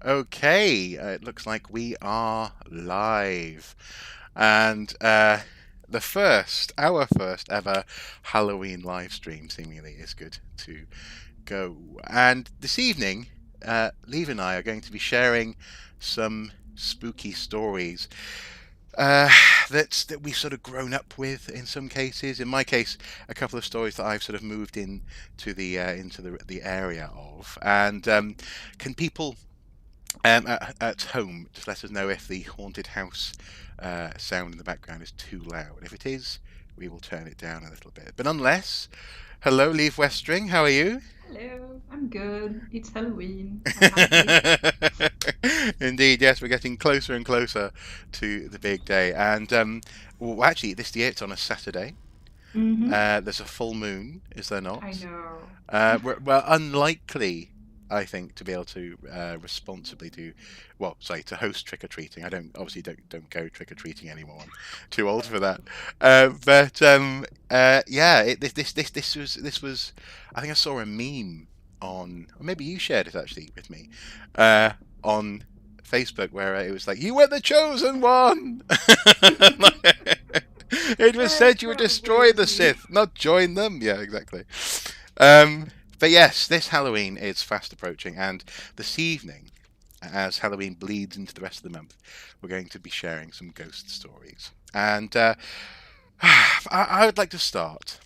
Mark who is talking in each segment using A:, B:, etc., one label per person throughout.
A: Okay, it looks like we are live. And our first ever Halloween live stream seemingly is good to go. And this evening, Leave and I are going to be sharing some spooky stories uh, that we've sort of grown up with in some cases. In my case, a couple of stories that I've sort of moved in to the area of. And can people at home just let us know if the haunted house sound in the background is too loud? If it is, we will turn it down a little bit. But unless, hello, Leave Westring, how are you?
B: Hello, I'm good. It's Halloween. I'm happy.
A: Indeed, yes, we're getting closer and closer to the big day. And well, actually, this year it's on a Saturday. There's a full moon, is there
B: I
A: not?
B: know.
A: We're unlikely, I think, to be able to responsibly do, well, sorry, to host trick or treating. I don't go trick or treating anymore. I'm too old for that. Yeah, this was. I think I saw a meme on, or maybe you shared it actually with me, uh, on Facebook where it was like, "You were the chosen one." It was
B: Yeah,
A: said
B: it
A: you would
B: probably
A: destroy
B: was
A: the
B: me.
A: Sith, not join them. Yeah, exactly. Um, but yes, this Halloween is fast approaching, and this evening, as Halloween bleeds into the rest of the month, we're going to be sharing some ghost stories. And I would like to start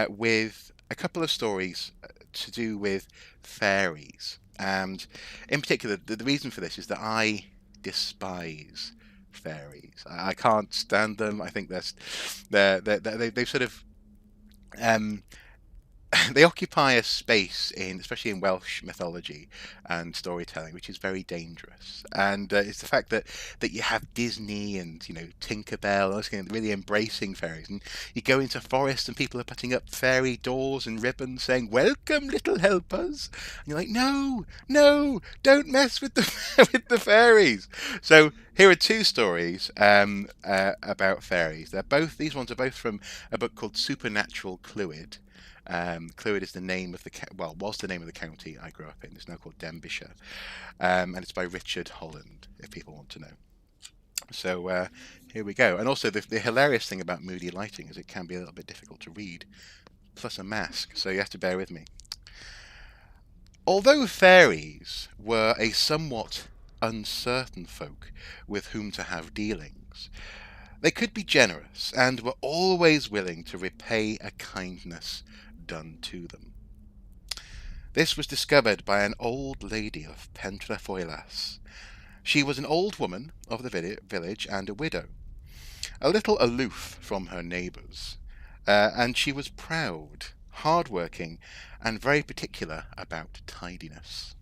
A: with a couple of stories to do with fairies. And in particular, the reason for this is that I despise fairies. I can't stand them. I think they've sort of um, they occupy a space in, especially in Welsh mythology and storytelling, which is very dangerous. And it's the fact that you have Disney and Tinkerbell, and those kind of really embracing fairies, and you go into forests and people are putting up fairy doors and ribbons saying "Welcome, little helpers," and you're like, "No, no, don't mess with the with the fairies." So here are two stories about fairies. These ones are both from a book called Supernatural Clwyd. Clwyd is the name of was the name of the county I grew up in. It's now called Denbighshire, and it's by Richard Holland. If people want to know, so here we go. And also, the hilarious thing about moody lighting is it can be a little bit difficult to read, plus a mask, so you have to bear with me. Although fairies were a somewhat uncertain folk with whom to have dealings, they could be generous and were always willing to repay a kindness done to them. This was discovered by an old lady of Pentrafoilas. She was an old woman of the village and a widow, a little aloof from her neighbours, and she was proud, hard-working, and very particular about tidiness.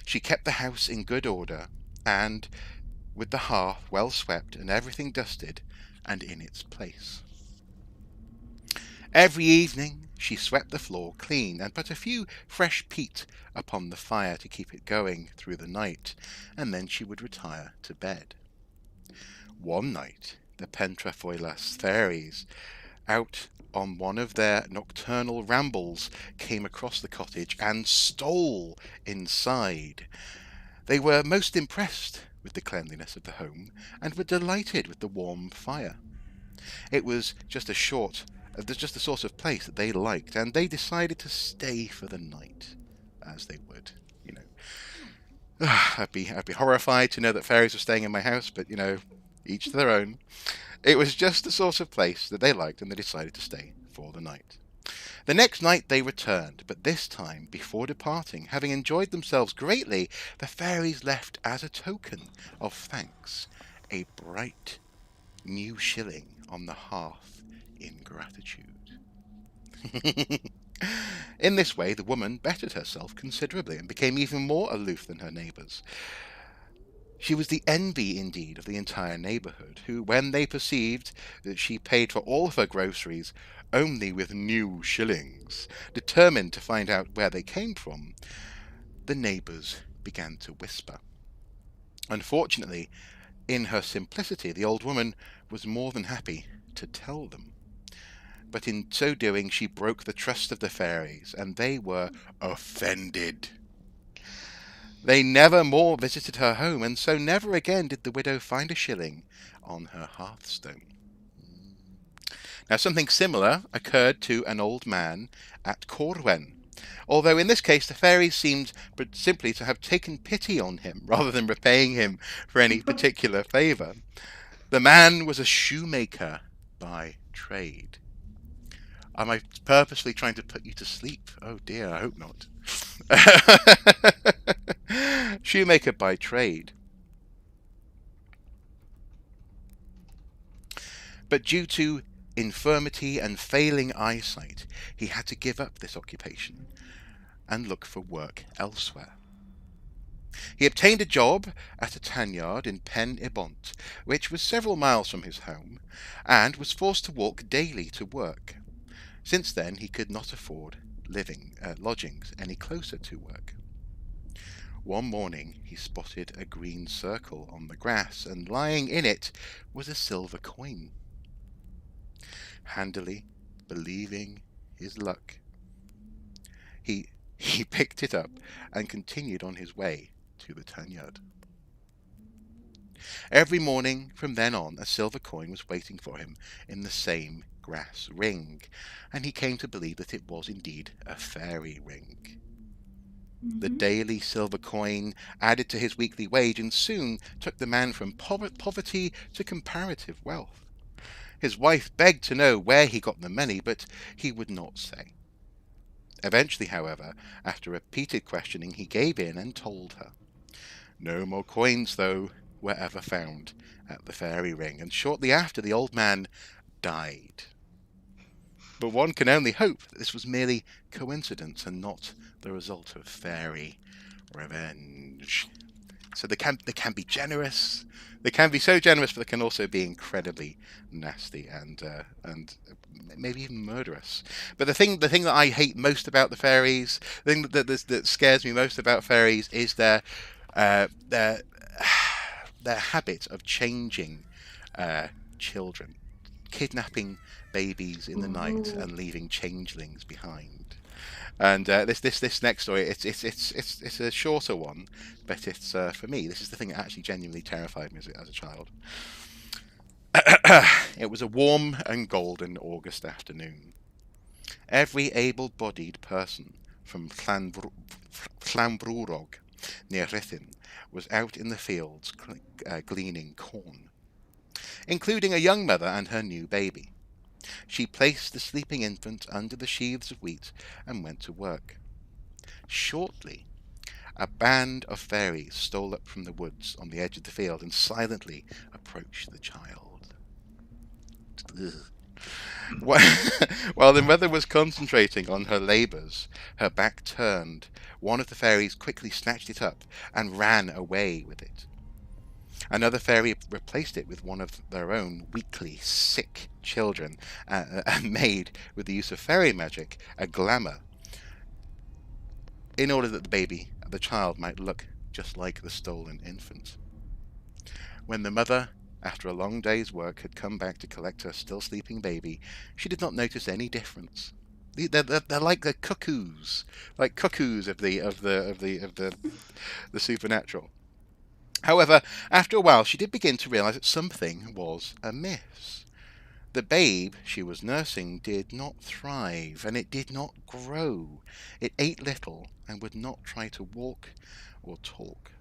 A: She kept the house in good order, and with the hearth well swept and everything dusted and in its place. Every evening she swept the floor clean and put a few fresh peat upon the fire to keep it going through the night, and then she would retire to bed. One night the Pentrafoilas fairies, out on one of their nocturnal rambles, came across the cottage and stole inside. They were most impressed with the cleanliness of the home and were delighted with the warm fire. It was just the sort of place that they liked, and they decided to stay for the night, as they would. You know, I'd be horrified to know that fairies were staying in my house, but each to their own. It was just the sort of place that they liked, and they decided to stay for the night. The next night they returned, but this time, before departing, having enjoyed themselves greatly, the fairies left as a token of thanks a bright new shilling on the hearth in gratitude. In this way, the woman bettered herself considerably and became even more aloof than her neighbours. She was the envy, indeed, of the entire neighbourhood, who, when they perceived that she paid for all of her groceries only with new shillings, determined to find out where they came from, the neighbours began to whisper. Unfortunately, in her simplicity, the old woman was more than happy to tell them. But in so doing, she broke the trust of the fairies, and they were offended. They never more visited her home, and so never again did the widow find a shilling on her hearthstone. Now, something similar occurred to an old man at Corwen, although in this case the fairies seemed simply to have taken pity on him rather than repaying him for any particular favour. The man was a shoemaker by trade. Am I purposely trying to put you to sleep? Oh dear, I hope not. Shoemaker by trade. But due to infirmity and failing eyesight, he had to give up this occupation and look for work elsewhere. He obtained a job at a tan yard in Pen y Bont, which was several miles from his home, and was forced to walk daily to work. Since then, he could not afford lodgings any closer to work. One morning he spotted a green circle on the grass, and lying in it was a silver coin. Handily, believing his luck, he picked it up and continued on his way to the tanyard. Every morning from then on a silver coin was waiting for him in the same grass ring, and he came to believe that it was indeed a fairy ring. The daily silver coin added to his weekly wage and soon took the man from poverty to comparative wealth. His wife begged to know where he got the money, but he would not say. Eventually, however, after repeated questioning, he gave in and told her. No more coins, though, were ever found at the fairy ring, and shortly after the old man died. But one can only hope that this was merely coincidence and not the result of fairy revenge. So they can be generous. They can be so generous, but they can also be incredibly nasty and maybe even murderous. But the thing that I hate most about the fairies, the thing that scares me most about fairies, is their habit of changing children, kidnapping babies in the night
B: Ooh.
A: and leaving changelings behind. And this next story, it's a shorter one, but it's for me, this is the thing that actually genuinely terrified me as a child. It was a warm and golden August afternoon. Every able-bodied person from Llanbrwrog, near Rhuthun, was out in the fields gleaning corn, including a young mother and her new baby. She placed the sleeping infant under the sheaves of wheat and went to work. Shortly, a band of fairies stole up from the woods on the edge of the field and silently approached the child. While the mother was concentrating on her labours, her back turned, one of the fairies quickly snatched it up and ran away with it. Another fairy replaced it with one of their own weakly sick children and made, with the use of fairy magic, a glamour in order that the child might look just like the stolen infant. When the mother, after a long day's work, had come back to collect her still sleeping baby, she did not notice any difference. They're like the cuckoos, of the supernatural. However, after a while, she did begin to realize that something was amiss. The babe she was nursing did not thrive, and it did not grow. It ate little and would not try to walk or talk.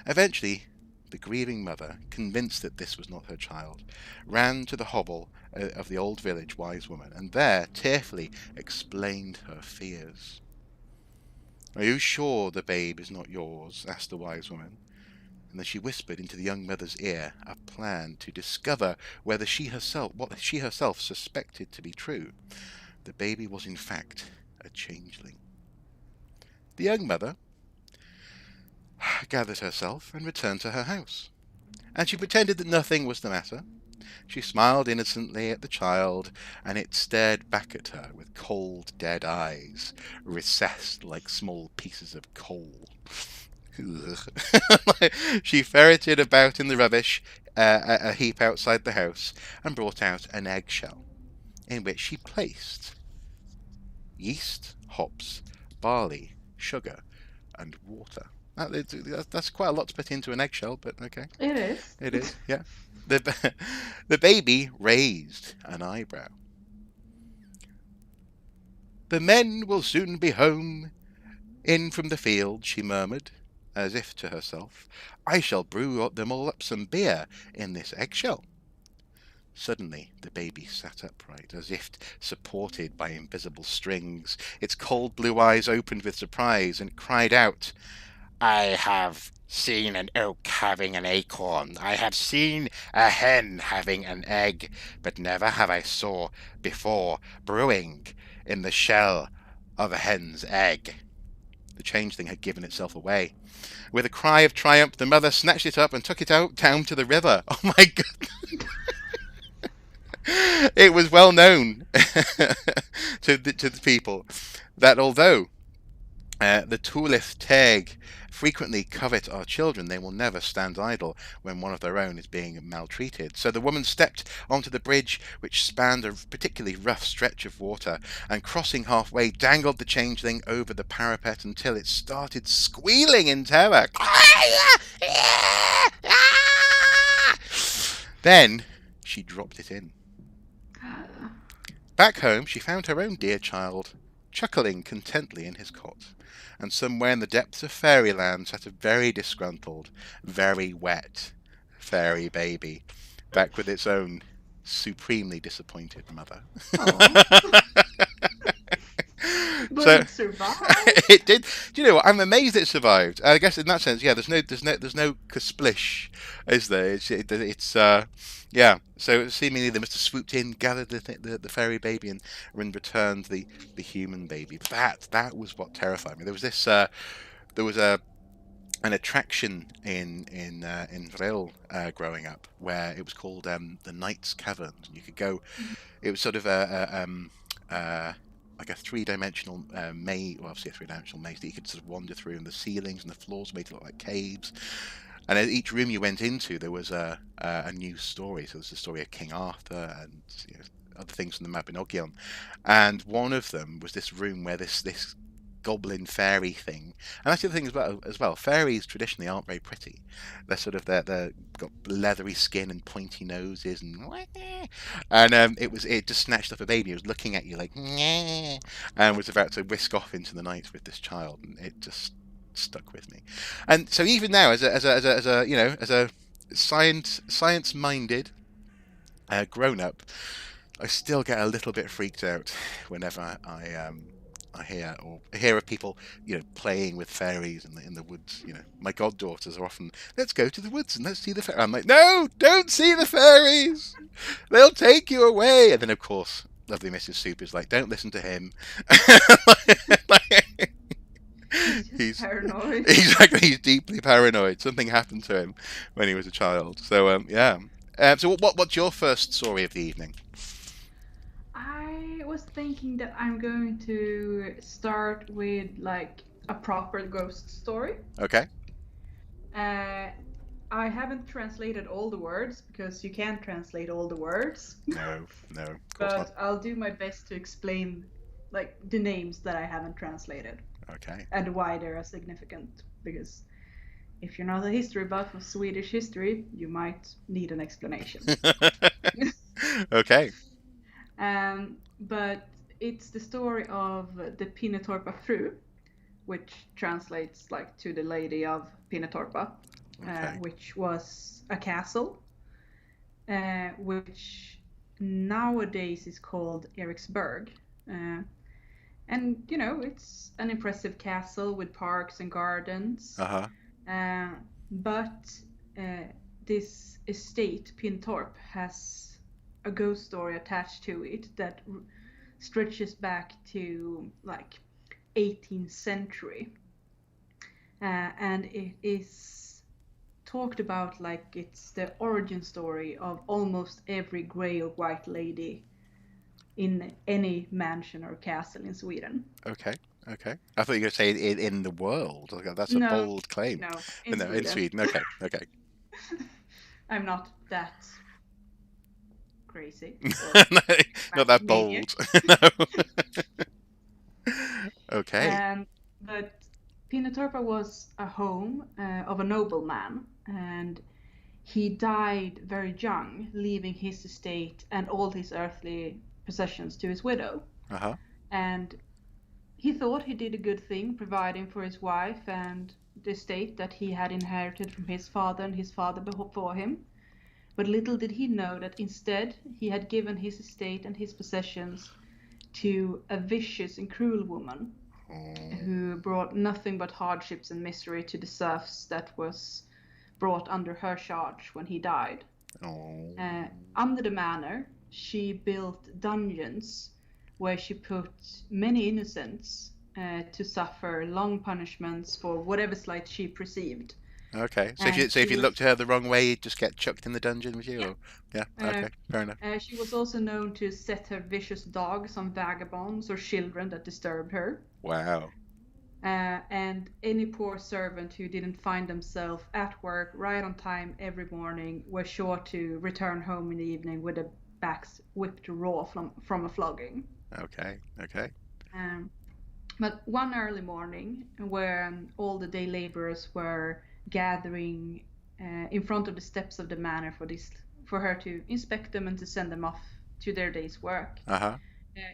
A: Eventually, the grieving mother, convinced that this was not her child, ran to the hovel of the old village wise woman, and there tearfully explained her fears. "Are you sure the babe is not yours?" asked the wise woman. And then she whispered into the young mother's ear a plan to discover what she herself suspected to be true. The baby was in fact a changeling. The young mother gathered herself and returned to her house, and she pretended that nothing was the matter. She smiled innocently at the child, and it stared back at her with cold, dead eyes, recessed like small pieces of coal. She ferreted about in the rubbish, a heap outside the house, and brought out an eggshell, in which she placed yeast, hops, barley, sugar, and water. That's quite a lot to put into an eggshell, but okay,
B: It is.
A: it is. Yeah. The the baby raised an eyebrow. The men will soon be home in from the field, she murmured, as if to herself. I shall brew them all up some beer in this eggshell. Suddenly the baby sat upright, as if supported by invisible strings. Its cold blue eyes opened with surprise, and it cried out, I have seen an oak having an acorn. I have seen a hen having an egg, but never have I saw before brewing in the shell of a hen's egg. The changeling had given itself away. With a cry of triumph, the mother snatched it up and took it out down to the river. Oh my god! It was well known to the people that although the Tulith Teg frequently covet our children, they will never stand idle when one of their own is being maltreated. So the woman stepped onto the bridge, which spanned a particularly rough stretch of water, and crossing halfway, dangled the changeling over the parapet until it started squealing in terror. Then she dropped it in. Back home, she found her own dear child chuckling contentedly in his cot, and somewhere in the depths of fairyland sat a very disgruntled, very wet fairy baby, back with its own supremely disappointed mother.
B: Oh, but
A: So
B: it survived.
A: it did. Do you know what? I'm amazed it survived. I guess in that sense, yeah. There's no splish, is there? It's yeah. So seemingly they must have swooped in, gathered the fairy baby, and returned the human baby. That was what terrified me. There was an attraction in Vril growing up where it was called the Knight's Caverns. You could go. It was sort of uh, like a three-dimensional maze, well, obviously a three-dimensional maze that you could sort of wander through, and the ceilings and the floors made to look like caves. And at each room you went into, there was a new story. So there's the story of King Arthur and other things from the Mabinogion. And one of them was this room where this goblin fairy thing. And that's the other thing as well. Fairies traditionally aren't very pretty. They're got leathery skin and pointy noses and it just snatched up a baby. It was looking at you like and was about to whisk off into the night with this child, and it just stuck with me. And so even now, as a science minded grown up, I still get a little bit freaked out whenever I hear of people, playing with fairies in the woods. My goddaughters are often, let's go to the woods and let's see the fairies. I'm like, no, don't see the fairies. They'll take you away. And then of course, lovely Mrs. Soup is like, don't listen to him. Like,
B: He's just
A: he's
B: paranoid.
A: he's deeply paranoid. Something happened to him when he was a child. So yeah. So what's your first story of the evening?
B: I was thinking that I'm going to start with like a proper ghost story.
A: Okay.
B: Uh, I haven't translated all the words because you can't translate all the words,
A: No, no, of course not.
B: but I'll do my best to explain like the names that I haven't translated
A: Okay.
B: and why they are significant. Because if you're not a history buff of Swedish history, you might need an explanation.
A: Okay.
B: But it's the story of the Pinnetorpa Fru, which translates like to the Lady of Pinnetorpa,
A: Okay.
B: which was a castle, which nowadays is called Eriksberg. And it's an impressive castle with parks and gardens.
A: Uh-huh.
B: Uh, but this estate, Pintorp, has a ghost story attached to it that stretches back to like 18th century. And it is talked about like it's the origin story of almost every grey or white lady in any mansion or castle in Sweden.
A: Okay. Okay. I thought you were going to say in the world. Okay, that's a
B: No,
A: bold claim.
B: no, in
A: But no, in
B: Sweden.
A: Sweden. Okay. Okay.
B: I'm not that crazy or
A: Not that
B: maniac.
A: bold. No. Okay.
B: But Pinnetorpa was a home of a nobleman, and he died very young, leaving his estate and all his earthly possessions to his widow.
A: Uh-huh.
B: And he thought he did a good thing, providing for his wife and the estate that he had inherited from his father and his father before him. But little did he know that instead he had given his estate and his possessions to a vicious and cruel woman
A: Oh.
B: who brought nothing but hardships and misery to the serfs that was brought under her charge when he died.
A: Oh.
B: Under the manor, she built dungeons where she put many innocents to suffer long punishments for whatever slight she perceived.
A: Okay. So
B: And
A: if
B: she
A: you
B: was,
A: looked at her the wrong way, you'd just get chucked in the dungeon with you.
B: yeah,
A: Or... Yeah.
B: uh,
A: Okay. Fair enough.
B: she was also known to set her vicious dogs on vagabonds or children that disturbed her.
A: Wow.
B: And any poor servant who didn't find themselves at work right on time every morning were sure to return home in the evening with their backs whipped raw from a flogging.
A: Okay. Okay.
B: Um, but one early morning, when all the day laborers were gathering in front of the steps of the manor for her to inspect them and to send them off to their day's work,
A: Uh-huh.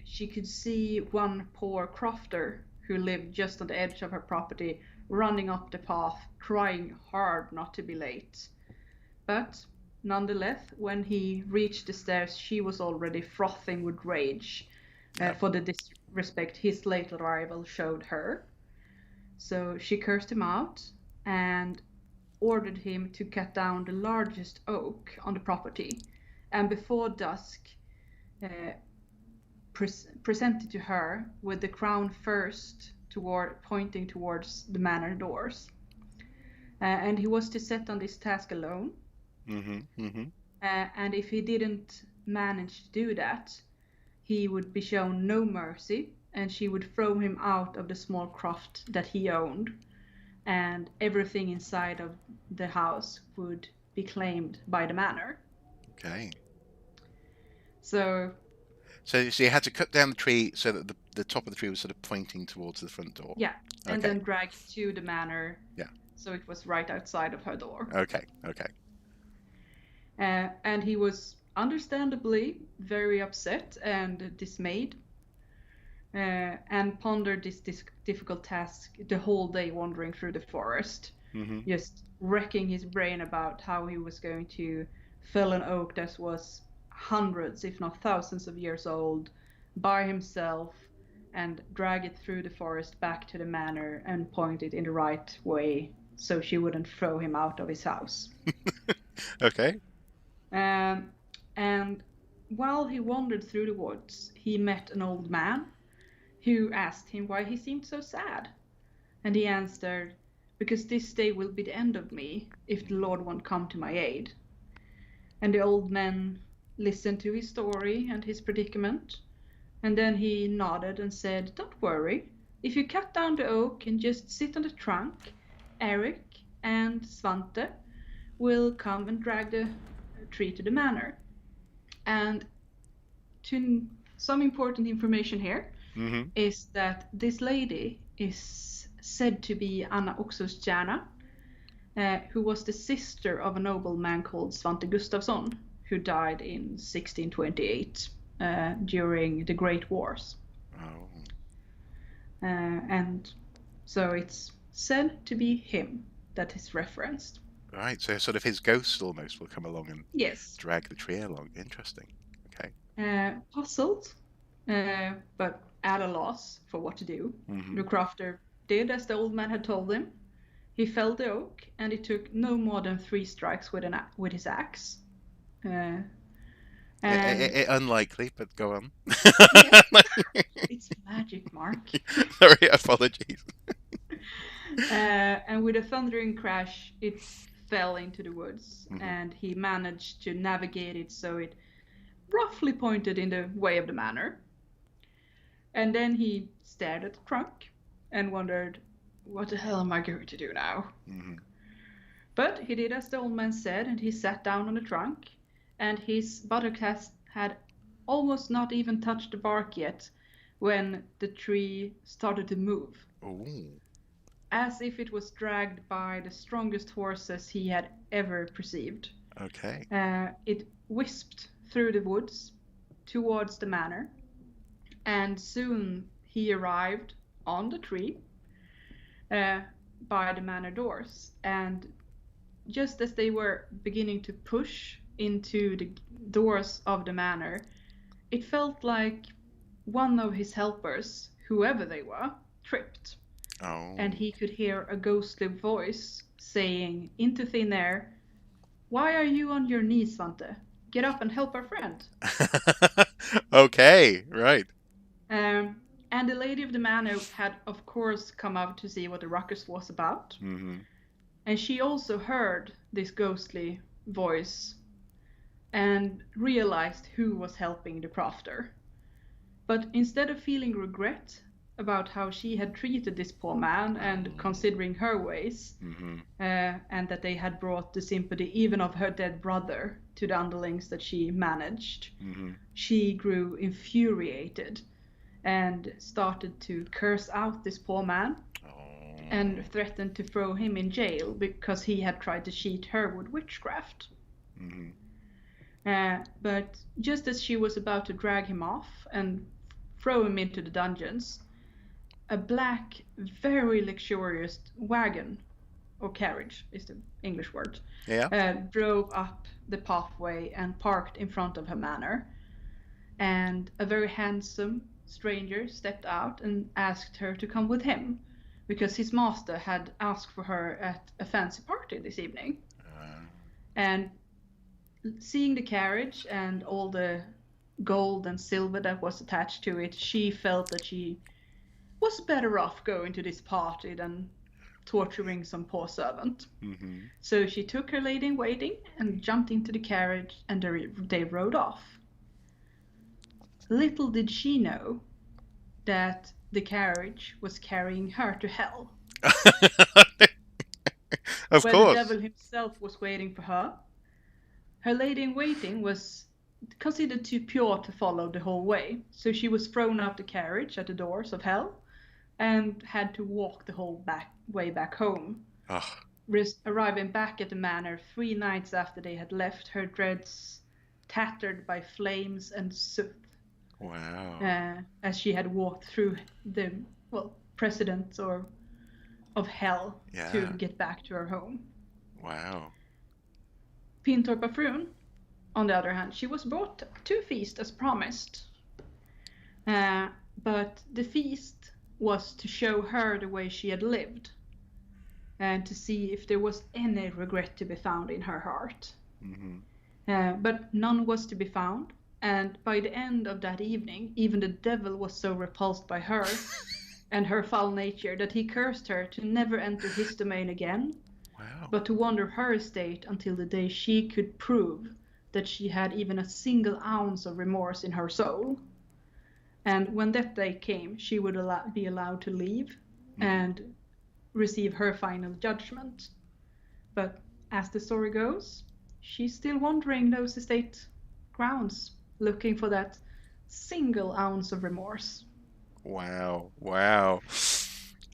B: she could see one poor crofter who lived just on the edge of her property running up the path, trying hard not to be late. But nonetheless, when he reached the stairs, she was already frothing with rage
A: Yeah.
B: for the disrespect his late arrival showed her. So she cursed him out and ordered him to cut down the largest oak on the property, and before dusk uh, presented to her with the crown first pointing towards the manor doors. And he was to set on this task alone.
A: Mm-hmm. Mm-hmm.
B: And if he didn't manage to do that, he would be shown no mercy, and she would throw him out of the small croft that he owned, and everything inside of the house would be claimed by the manor.
A: Okay.
B: So
A: So you had to cut down the tree so that the top of the tree was sort of pointing towards the front door.
B: yeah, and
A: Okay.
B: then drag it to the manor.
A: Yeah.
B: So it was right outside of her door.
A: Okay. Okay.
B: And he was understandably very upset and dismayed, and pondered this difficult task the whole day, wandering through the forest,
A: Mm-hmm.
B: just wrecking his brain about how he was going to fell an oak that was hundreds, if not thousands, of years old by himself and drag it through the forest back to the manor and point it in the right way so she wouldn't throw him out of his house.
A: Okay.
B: Um, and while he wandered through the woods, he met an old man who asked him why he seemed so sad. And he answered, "Because this day will be the end of me if the Lord won't come to my aid." And the old man listened to his story and his predicament, and then he nodded and said, "Don't worry. If you cut down the oak and just sit on the trunk, Eric and Svante will come and drag the tree to the manor." And some important information here
A: Mm-hmm.
B: is that this lady is said to be Anna Oxenstierna, who was the sister of a nobleman called Svante Gustafsson, who died in 1628 during the Great Wars.
A: Oh.
B: And so it's said to be him that is referenced.
A: Right. So sort of his ghost almost will come along and
B: Yes.
A: drag the tree along. Interesting. Okay.
B: Puzzled, but at a loss for what to do,
A: Mm-hmm.
B: the crofter did as the old man had told him. He felled the oak, and it took no more than 3 strikes with his axe. And
A: Unlikely, but go on.
B: yeah, it's magic, Mark.
A: Sorry, apologies.
B: And with a thundering crash, it fell into the woods,
A: Mhm.
B: and he managed to navigate it so it roughly pointed in the way of the manor. And then he stared at the trunk and wondered, what the hell am I going to do now?
A: Mhm.
B: But he did as the old man said, and he sat down on the trunk, and his buttocks had almost not even touched the bark yet when the tree started to move.
A: Ooh.
B: as if it was dragged by the strongest horses he had ever perceived.
A: Okay.
B: It whisked through the woods towards the manor, and soon he arrived on the tree by the manor doors. And just as they were beginning to push into the doors of the manor, it felt like one of his helpers, whoever they were, tripped.
A: Oh.
B: And he could hear a ghostly voice saying into thin air, "Why are you on your knees, Svante? Get up and help our friend."
A: Okay, right.
B: And the lady of the manor had, of course, come out to see what the ruckus was about.
A: Hmm.
B: And she also heard this ghostly voice and realized who was helping the crafter. But instead of feeling regret about how she had treated this poor man and considering her ways,
A: Hmm.
B: and that they had brought the sympathy even of her dead brother to the underlings that she managed,
A: Hmm.
B: she grew infuriated and started to curse out this poor man
A: Oh.
B: and threatened to throw him in jail because he had tried to cheat her with witchcraft.
A: Hmm.
B: But just as she was about to drag him off and throw him into the dungeons, a black, very luxurious wagon, or carriage is the English word,
A: Yeah.
B: drove up the pathway and parked in front of her manor. And a very handsome stranger stepped out and asked her to come with him because his master had asked for her at a fancy party this evening.
A: Uh,
B: And seeing the carriage and all the gold and silver that was attached to it, she felt that she was better off going to this party than torturing some poor servant.
A: hmm.
B: So she took her lady in waiting and jumped into the carriage, and they rode off. Little did she know that the carriage was carrying her to hell,
A: Of
B: where the
A: course.
B: devil himself was waiting for her. Her lady in waiting was considered too pure to follow the whole way, so she was thrown out the carriage at the doors of hell and had to walk the whole way back home,
A: Oh,
B: arriving back at the manor 3 nights after they had left, her dreads tattered by flames and soot,
A: wow.
B: as she had walked through the precedents of hell to
A: Yeah.
B: get back to her home.
A: Wow.
B: Pintorpa Frun, on the other hand, she was brought to a feast as promised. But the feast was to show her the way she had lived and to see if there was any regret to be found in her heart.
A: Hmm.
B: But none was to be found, and by the end of that evening, even the devil was so repulsed by her and her foul nature that he cursed her to never enter his domain again,
A: Wow.
B: but to wander her estate until the day she could prove that she had even a single ounce of remorse in her soul. And when that day came, she would be allowed to leave and receive her final judgment. But as the story goes, she's still wandering those estate grounds, looking for that single ounce of remorse.
A: Wow. Wow.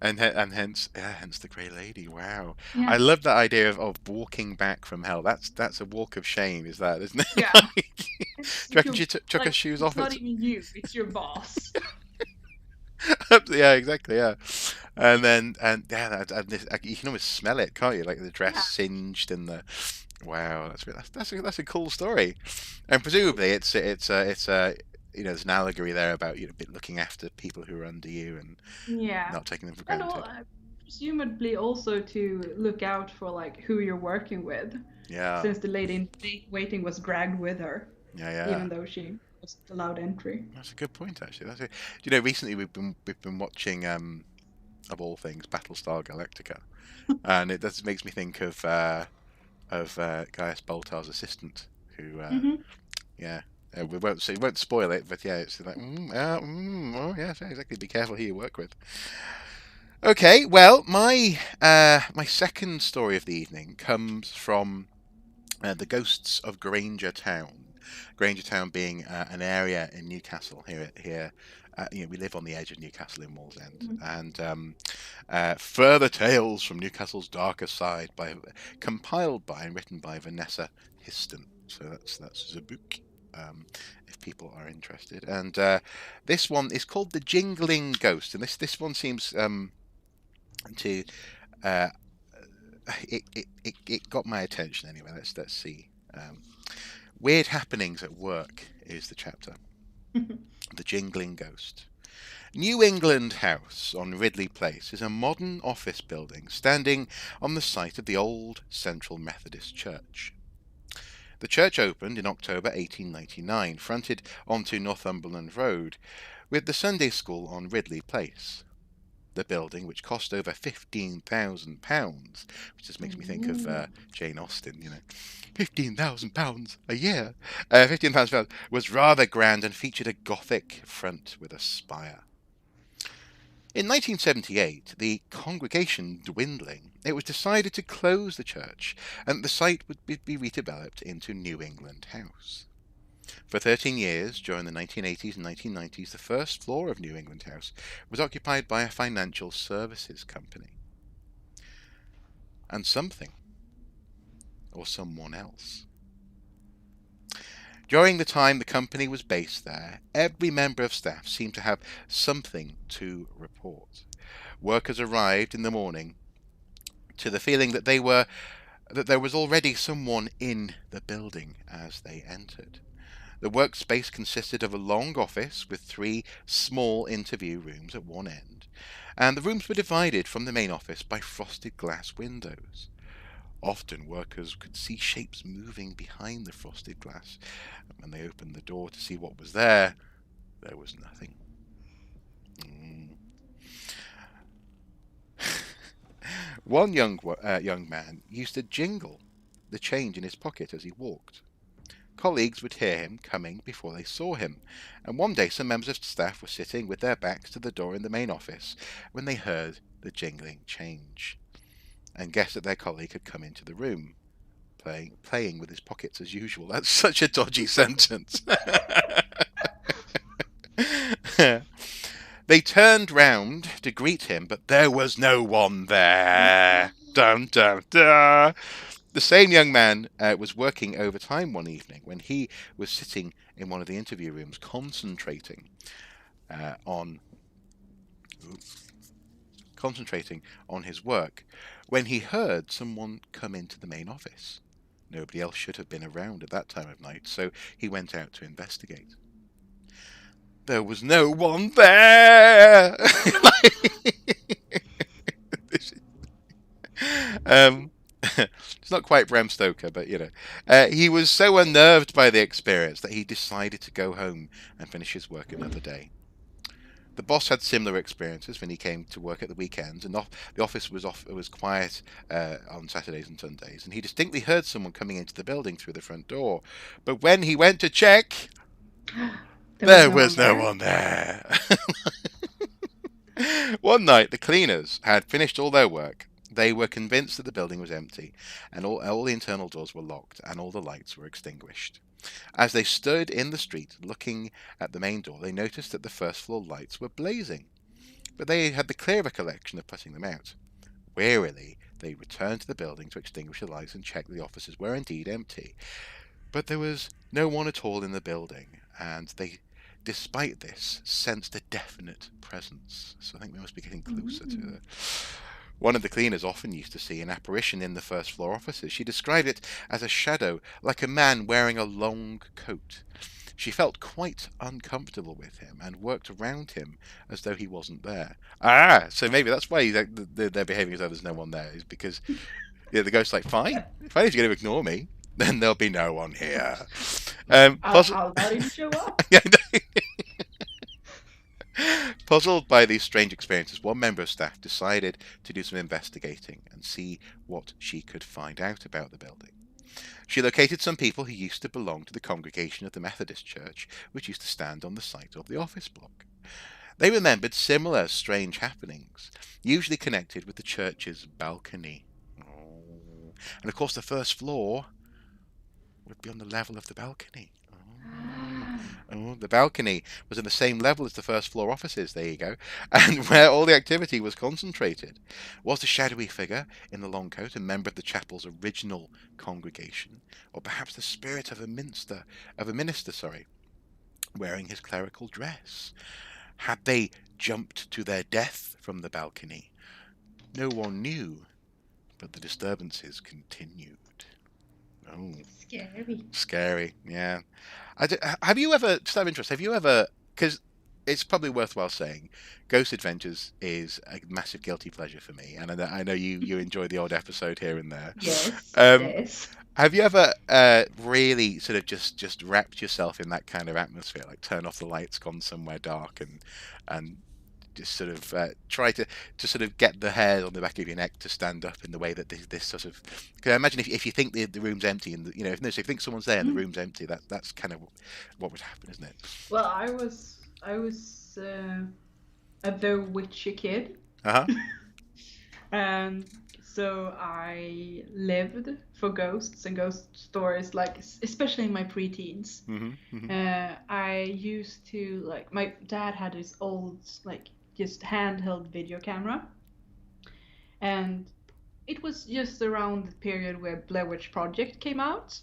A: And hence, yeah, hence the Grey Lady. Wow,
B: Yeah,
A: I love that idea of walking back from hell. That's a walk of shame, is that, isn't it?
B: yeah.
A: Like, do
B: It's
A: you reckon
B: your,
A: she took her
B: like,
A: shoes
B: it's
A: off?
B: not even you, it's your boss.
A: Yeah, exactly. Yeah, and yeah, you can almost smell it, can't you? Like the dress
B: Yeah.
A: singed and the wow. That's a cool story, and presumably it's there's an allegory there about looking after people who are under you and
B: Yeah.
A: not taking them for
B: And
A: granted.
B: presumably also to look out for like who you're working with,
A: Yeah,
B: since the lady in waiting was dragged with her,
A: yeah, yeah.
B: even though she wasn't allowed entry.
A: That's a good point, actually. Recently we've been watching of all things Battlestar Galactica, and it just makes me think of Gaius Baltar's assistant, who
B: Hmm.
A: yeah. We won't spoil it, but yeah, it's like, oh yes, yeah, exactly. Be careful who you work with. Okay, well, my second story of the evening comes from the ghosts of Granger Town. Granger Town being an area in Newcastle here We live on the edge of Newcastle in Wallsend,
B: Mhm.
A: and further tales from Newcastle's darker side, compiled by and written by Vanessa Histon. So that's the book. If people are interested, and this one is called The Jingling Ghost, and this one seems to uh, it got my attention anyway. Let's see. Weird happenings at work is the chapter. The Jingling Ghost. New England House on Ridley Place is a modern office building standing on the site of the old Central Methodist Church. The church opened in October 1899, fronted onto Northumberland Road, with the Sunday school on Ridley Place. The building, which cost over £15,000, which just makes me think of
B: Ooh.
A: Jane Austen, £15,000 a year. £15,000 was rather grand and featured a Gothic front with a spire. In 1978, the congregation dwindling, it was decided to close the church and the site would be redeveloped into New England House. For 13 years, during the 1980s and 1990s, the first floor of New England House was occupied by a financial services company. And something, or someone else. During the time the company was based there, every member of staff seemed to have something to report. Workers arrived in the morning to the feeling that there was already someone in the building as they entered. The workspace consisted of a long office with 3 small interview rooms at one end, and the rooms were divided from the main office by frosted glass windows. Often workers could see shapes moving behind the frosted glass. When they opened the door to see what was there was nothing. One young man used to jingle the change in his pocket as he walked. Colleagues would hear him coming before they saw him, and one day some members of staff were sitting with their backs to the door in the main office when they heard the jingling change, and guessed that their colleague had come into the room, playing with his pockets as usual. That's such a dodgy sentence. They turned round to greet him, but there was no one there. Dun dun dun. The same young man was working overtime one evening when he was sitting in one of the interview rooms, uh, on concentrating on his work, when he heard someone come into the main office. Nobody else should have been around at that time of night, so he went out to investigate. There was no one there. um, it's not quite Bram Stoker, but he was so unnerved by the experience that he decided to go home and finish his work another day. The boss had similar experiences when he came to work at the weekends, and the office was quiet on Saturdays and Sundays, and he distinctly heard someone coming into the building through the front door. But when he went to check,
B: There was
A: there
B: no one
A: was no
B: there.
A: one there. One night, the cleaners had finished all their work. They were convinced that the building was empty, and all the internal doors were locked, and all the lights were extinguished. As they stood in the street looking at the main door, they noticed that the first floor lights were blazing, but they had the clear recollection of putting them out. Wearily, they returned to the building to extinguish the lights and check the offices were indeed empty. But there was no one at all in the building, and they, despite this, sensed a definite presence. So I think we must be getting closer to
B: Ooh.
A: the. One of the cleaners often used to see an apparition in the first floor offices. She described it as a shadow, like a man wearing a long coat. She felt quite uncomfortable with him and worked around him as though he wasn't there. So maybe that's why they're behaving as though there's no one there, is because the ghost's like, fine, if you're going to ignore me, then there'll be no one here. Puzzled,
B: How about him show up?
A: puzzled by these strange experiences, one member of staff decided to do some investigating and see what she could find out about the building. She located some people who used to belong to the congregation of the Methodist Church, which used to stand on the site of the office block. They remembered similar strange happenings, usually connected with the church's balcony. Oh. And of course, the first floor would be on the level of the balcony. Oh. Oh, the balcony was in the same level as the first floor offices, there you go, and where all the activity was concentrated. Was the shadowy figure in the long coat a member of the chapel's original congregation, or perhaps the spirit of a minister, sorry, wearing his clerical dress? Had they jumped to their death from the balcony? No one knew, but the disturbances continued. Oh,
B: Scary.
A: scary, yeah. Have you ever, just out of interest, have you ever, because it's probably worthwhile saying, Ghost Adventures is a massive guilty pleasure for me, and I know you enjoy the odd episode here and there.
B: Yes,
A: Um,
B: yes.
A: have you ever really sort of just wrapped yourself in that kind of atmosphere, like turn off the lights, gone somewhere dark, and just sort of try to sort of get the hair on the back of your neck to stand up in the way that this sort of. Because I imagine if you think the room's empty and if you think someone's there and the
B: Mm.
A: room's empty, that's kind of what would happen, isn't it?
B: Well, I was a very witchy kid.
A: Uh huh.
B: And so I lived for ghosts and ghost stories, like especially in my preteens.
A: Mhm. Mhm.
B: I used to like my dad had this old like just handheld video camera, and it was just around the period where Blair Witch Project came out.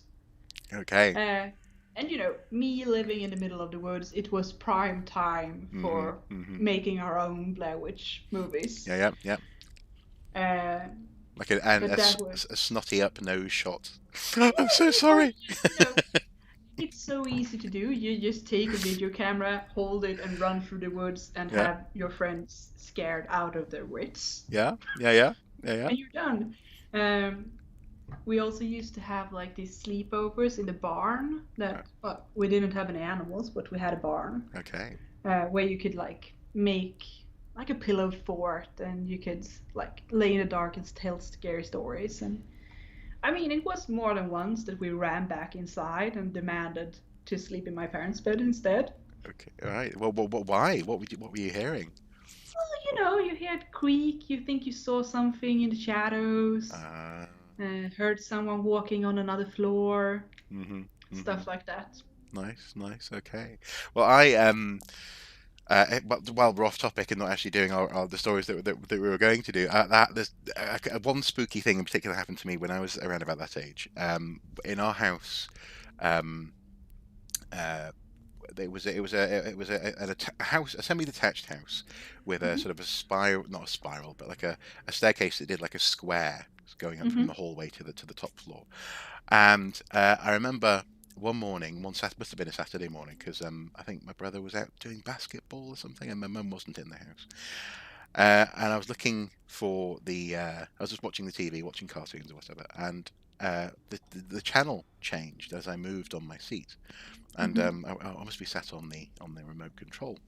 A: Okay.
B: Uh, and me living in the middle of the woods, it was prime time
A: Mhm.
B: for
A: Mhm.
B: making our own Blair Witch movies.
A: Yeah. Yeah. Yeah.
B: Uh,
A: Like and
B: but that was
A: a snotty up nose shot. I'm so
B: yeah, or
A: sorry.
B: just it's so easy to do. You just take a video camera, hold it, and run through the woods and
A: Yeah.
B: have your friends scared out of their wits,
A: Yeah. Yeah. Yeah. Yeah. Yeah.
B: and you're done. Um, we also used to have like these sleepovers in the barn. That well, we didn't have any animals, but we had a barn
A: Okay.
B: where you could like make like a pillow fort, and you could like lay in the dark and tell scary stories. And I mean, it was more than once that we ran back inside and demanded to sleep in my parents' bed instead.
A: Okay. All right. Well, why? What were you hearing?
B: Well, you hear it creak, you think you saw something in the shadows,
A: Uh,
B: heard someone walking on another floor,
A: mhm. Mhm.
B: stuff like that.
A: Nice. Nice. Okay. Well, I while we're off topic and not actually doing the stories that we were going to do, there's one spooky thing in particular happened to me when I was around about that age. In our house, um, uh, a house, a semi-detached house with a
B: Hmm.
A: sort of a spiral, not a spiral, but like a staircase that did like a square going up from
B: Hmm.
A: the hallway to the top floor. And I remember one morning, must have been a Saturday morning, because I think my brother was out doing basketball or something, and my mum wasn't in the house. And I was looking for I was just watching the TV, watching cartoons or whatever, and the channel changed as I moved on my seat, and
B: Hmm.
A: I must be sat on the remote control.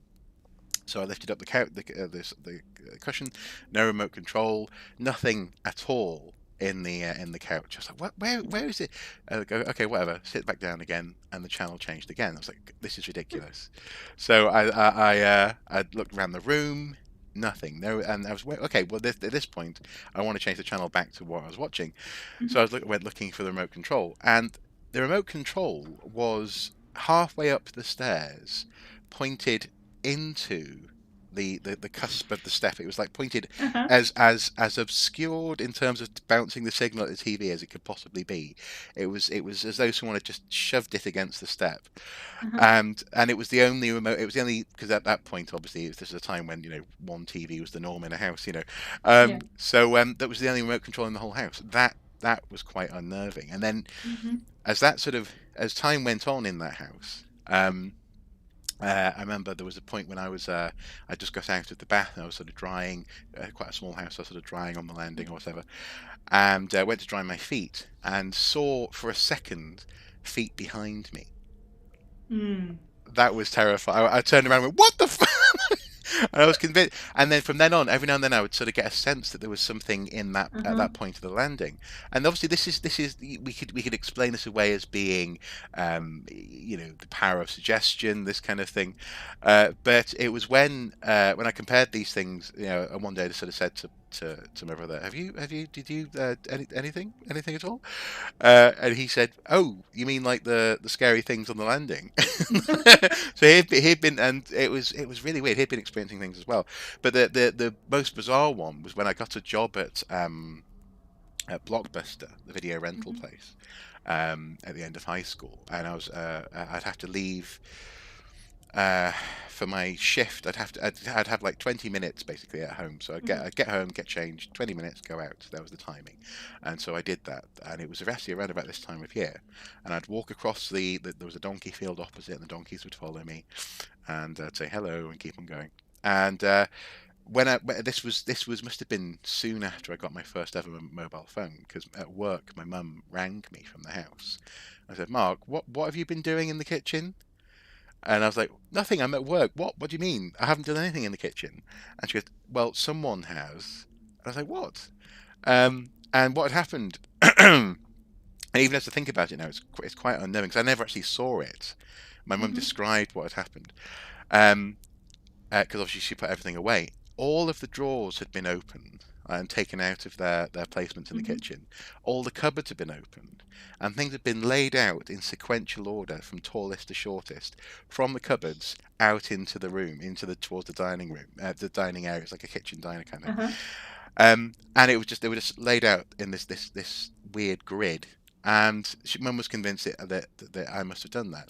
A: So I lifted up the couch, the cushion, no remote control, nothing at all in the couch. I was like, what? Where is it? I go, okay, whatever. Sit back down again, and the channel changed again. I was like, this is ridiculous. So I looked around the room, nothing, no, and I was okay. Well, at this point, I want to change the channel back to what I was watching. So
B: Hmm.
A: I went looking for the remote control, and the remote control was halfway up the stairs, pointed into the cusp of the step. It was like pointed
B: Uh-huh.
A: as obscured in terms of bouncing the signal at the TV as it could possibly be. It was as though someone had just shoved it against the step,
B: Uh-huh.
A: and it was the only remote. It was the only, because at that point, obviously, this is a time when one TV was the norm in a house.
B: Yeah.
A: So that was the only remote control in the whole house. That was quite unnerving. And then
B: Hmm.
A: as time went on in that house. I remember there was a point when I just got out of the bath and I was sort of drying, quite a small house, so I was sort of drying on the landing or whatever, and went to dry my feet and saw for a second feet behind me.
B: Mm.
A: That was terrifying. I turned around and went, "What the?" And I was convinced. And then from then on, every now and then, I would sort of get a sense that there was something in that at
B: Uh-huh.
A: that point of the landing. And obviously, this is we could explain this away as being, the power of suggestion, this kind of thing. But it was when I compared these things, and one day I just sort of said to to my brother, did you anything at all? And he said, "Oh, you mean like the scary things on the landing?" So he'd been, and it was really weird. He'd been experiencing things as well. But the most bizarre one was when I got a job at Blockbuster, the video rental
B: Mhm.
A: place, at the end of high school, and I'd have to leave uh, for my shift. I'd have like 20 minutes basically at home. So
B: Mhm.
A: I'd get home, get changed, 20 minutes, go out. That was the timing, and so I did that. And it was actually around about this time of year, and I'd walk across there was a donkey field opposite, and the donkeys would follow me, and I'd say hello and keep on going. And this was must have been soon after I got my first ever mobile phone, because at work my mum rang me from the house. I said, Mark, what have you been doing in the kitchen? And I was like, nothing, I'm at work. What do you mean? I haven't done anything in the kitchen. And she goes, well, someone has. And I was like, what? And what had happened, and even as I think about it now, it's quite unknowing because I never actually saw it. My mum
B: Mhm.
A: described what had happened. Um, because obviously she put everything away. All of the drawers had been opened and taken out of their placements in the
B: Mhm.
A: kitchen. All the cupboards had been opened, and things had been laid out in sequential order from tallest to shortest, from the cupboards out into the room, towards the dining room, the dining area. It's like a kitchen diner kind of.
B: Uh-huh.
A: And they were just laid out in this weird grid. And Mum was convinced that I must have done that.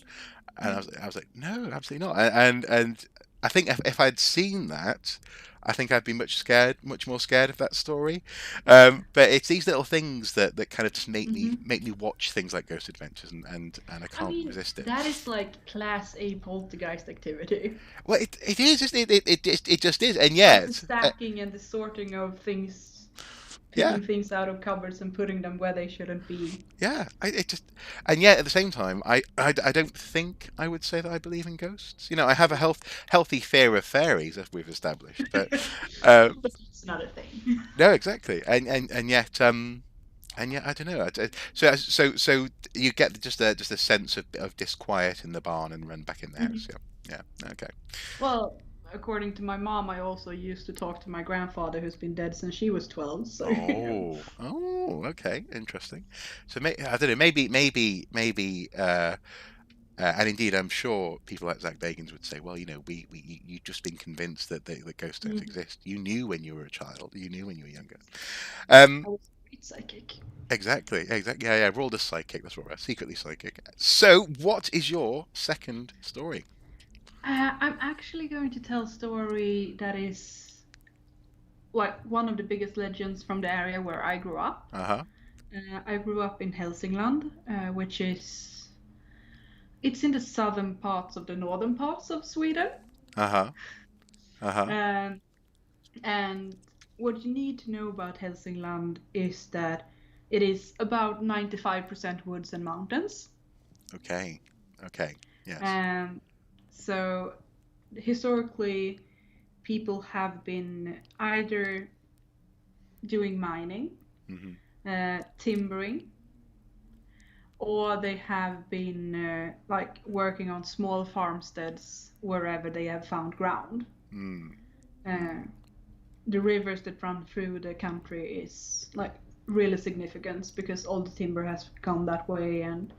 A: And
B: Mm.
A: I was like, no, absolutely not. And I think if I'd seen that, I think I'd be much more scared of that story. But it's these little things that kind of just
B: Mhm.
A: make me watch things like Ghost Adventures, and I
B: I
A: can't
B: mean,
A: resist it.
B: that is like class A poltergeist activity.
A: Well, it is, it just is, and
B: Like the
A: yet,
B: stacking and the sorting of things,
A: yeah,
B: picking things out of cupboards and putting them where they shouldn't be.
A: yeah, it just, and yet at the same time, I don't think I would say that I believe in ghosts. I have a healthy fear of fairies, as we've established, but uh,
B: But it's not a thing.
A: no, exactly, and yet I don't know. So you get just a sense of disquiet in the barn and run back in the house.
B: Mhm.
A: Yeah, yeah, okay.
B: Well, according to my mom, I also used to talk to my grandfather who's been dead since she was 12, so
A: Okay, interesting. So I don't know. And indeed, I'm sure people like Zach Bagans would say, well, you've just been convinced that ghosts don't
B: Mhm.
A: exist. You knew when you were a child. You knew when you were younger.
B: I
A: Um,
B: was a great psychic.
A: exactly. Yeah, yeah. We're all just psychic. That's what we're secretly psychic. So, what is your second story?
B: I'm actually going to tell a story that is like one of the biggest legends from the area where I grew up.
A: Uh huh.
B: I grew up in Hälsingland, which is it's in the southern parts of the northern parts of Sweden.
A: Uh huh. Uh huh.
B: Um, and what you need to know about Hälsingland is that it is about 95% woods and mountains.
A: Okay. Okay. Yes.
B: Um, so historically, people have been either doing mining,
A: Hmm.
B: timbering, or they have been like working on small farmsteads wherever they have found ground.
A: Mm.
B: Uh,
A: Mm.
B: the rivers that run through the country is like really significant because all the timber has gone that way, and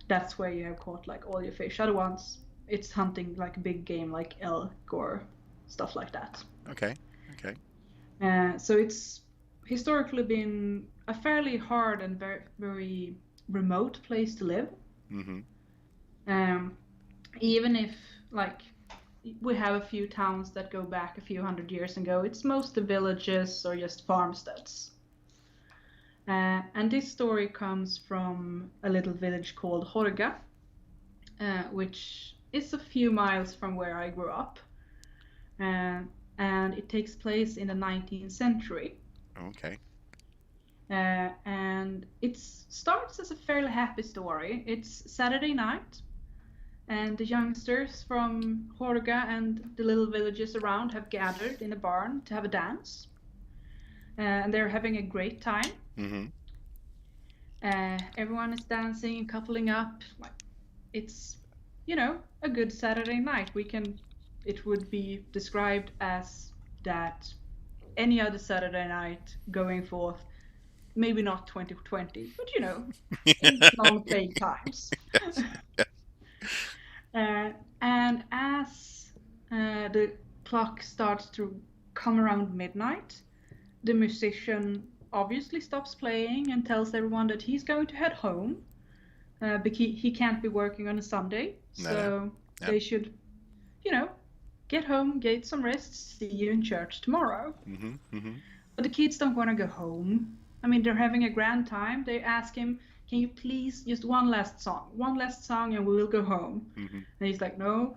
B: that's where you have caught like all your fish. Other ones, it's hunting like big game like elk or stuff like that.
A: Okay. Okay.
B: So it's historically been a fairly hard and very remote place to live.
A: Hmm.
B: Um, even if like we have a few towns that go back a few hundred years ago, it's mostly villages or just farmsteads. And this story comes from a little village called Horga, which is a few miles from where I grew up. Uh, and it takes place in the 19th century.
A: Okay.
B: And it starts as a fairly happy story. It's Saturday night, and the youngsters from Horga and the little villages around have gathered in a barn to have a dance. And they're having a great time.
A: Hmm.
B: Everyone is dancing and coupling up. Like it's, a good Saturday night. It would be described as that. any other Saturday night going forth. Maybe not 2020, but in non-plague times.
A: Yes. Yeah.
B: And as the clock starts to come around midnight, the musician obviously stops playing and tells everyone that he's going to head home. But he can't be working on a Sunday,
A: No, no.
B: so
A: Yeah.
B: they should, you know, get home, get some rest, see you in church tomorrow.
A: Mhm. Mhm.
B: But the kids don't want to go home. I mean, they're having a grand time. They ask him, "Can you please just one last song, and we will go home."
A: Mhm.
B: And he's like, "No,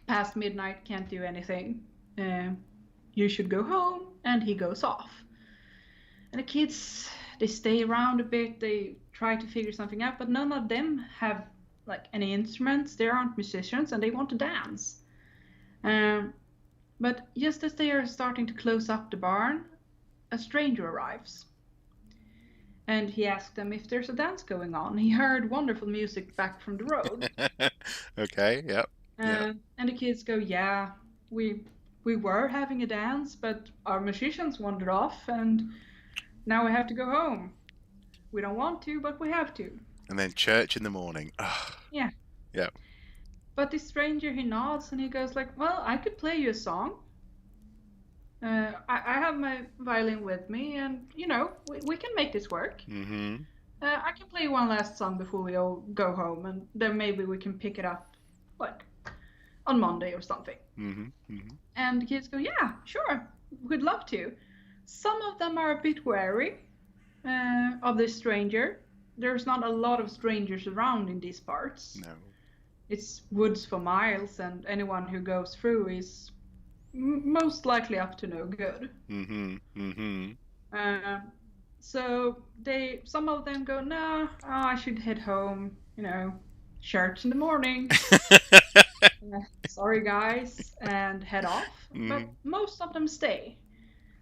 B: past midnight, can't do anything. You should go home." And he goes off. And the kids, they stay around a bit. They try to figure something out, but none of them have like any instruments. They aren't musicians, and they want to dance. Um, but just as they are starting to close up the barn, a stranger arrives. And he asked them if there's a dance going on. He heard wonderful music back from the road.
A: Okay. Yep. Yep.
B: And the kids go, "Yeah, we we were having a dance, but our musicians wandered off, and now we have to go home. We don't want to, but we have to."
A: And then church in the morning. Ah.
B: Yeah.
A: Yep.
B: But the stranger, he nods and he goes like, "Well, I could play you a song. I have my violin with me, and we can make this work.
A: Mhm.
B: I can play one last song before we all go home, and then maybe we can pick it up like on Monday or something."
A: Mhm. Mhm.
B: And the kids go, "Yeah, sure, we'd love to." Some of them are a bit wary of this stranger. There's not a lot of strangers around in these parts.
A: No.
B: It's woods for miles, and anyone who goes through is most likely up to no good.
A: Mhm. Mhm.
B: Uh, so some of them go, "No, I should head home. Church in the morning. Sorry, guys," and head off. But
A: Mhm.
B: most of them stay,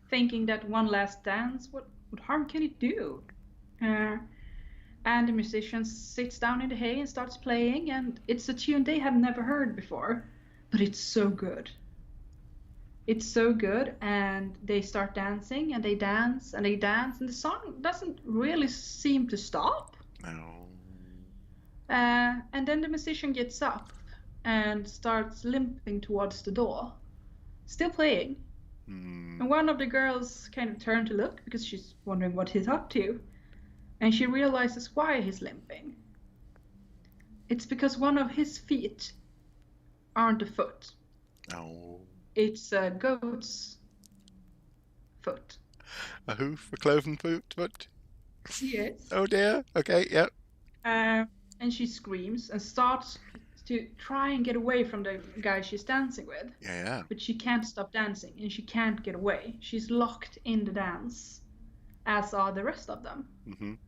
B: thinking that one last dance, what harm can it do? Uh, and the musician sits down in the hay and starts playing, and it's a tune they have never heard before, but it's so good. It's so good, and they start dancing, and they dance, and they dance, and the song doesn't really seem to stop.
A: No.
B: And then the musician gets up and starts limping towards the door, still playing.
A: Mm.
B: And one of the girls kind of turn to look because she's wondering what he's up to, and she realizes why he's limping. It's because one of his feet aren't a foot.
A: Oh.
B: It's a goat's foot.
A: A hoof, a cloven foot.
B: Yes.
A: Oh dear. Okay. Yep.
B: And she screams and starts to try and get away from the guy she's dancing with.
A: Yeah. Yeah.
B: But she can't stop dancing, and she can't get away. She's locked in the dance, as are the rest of them.
A: Mhm.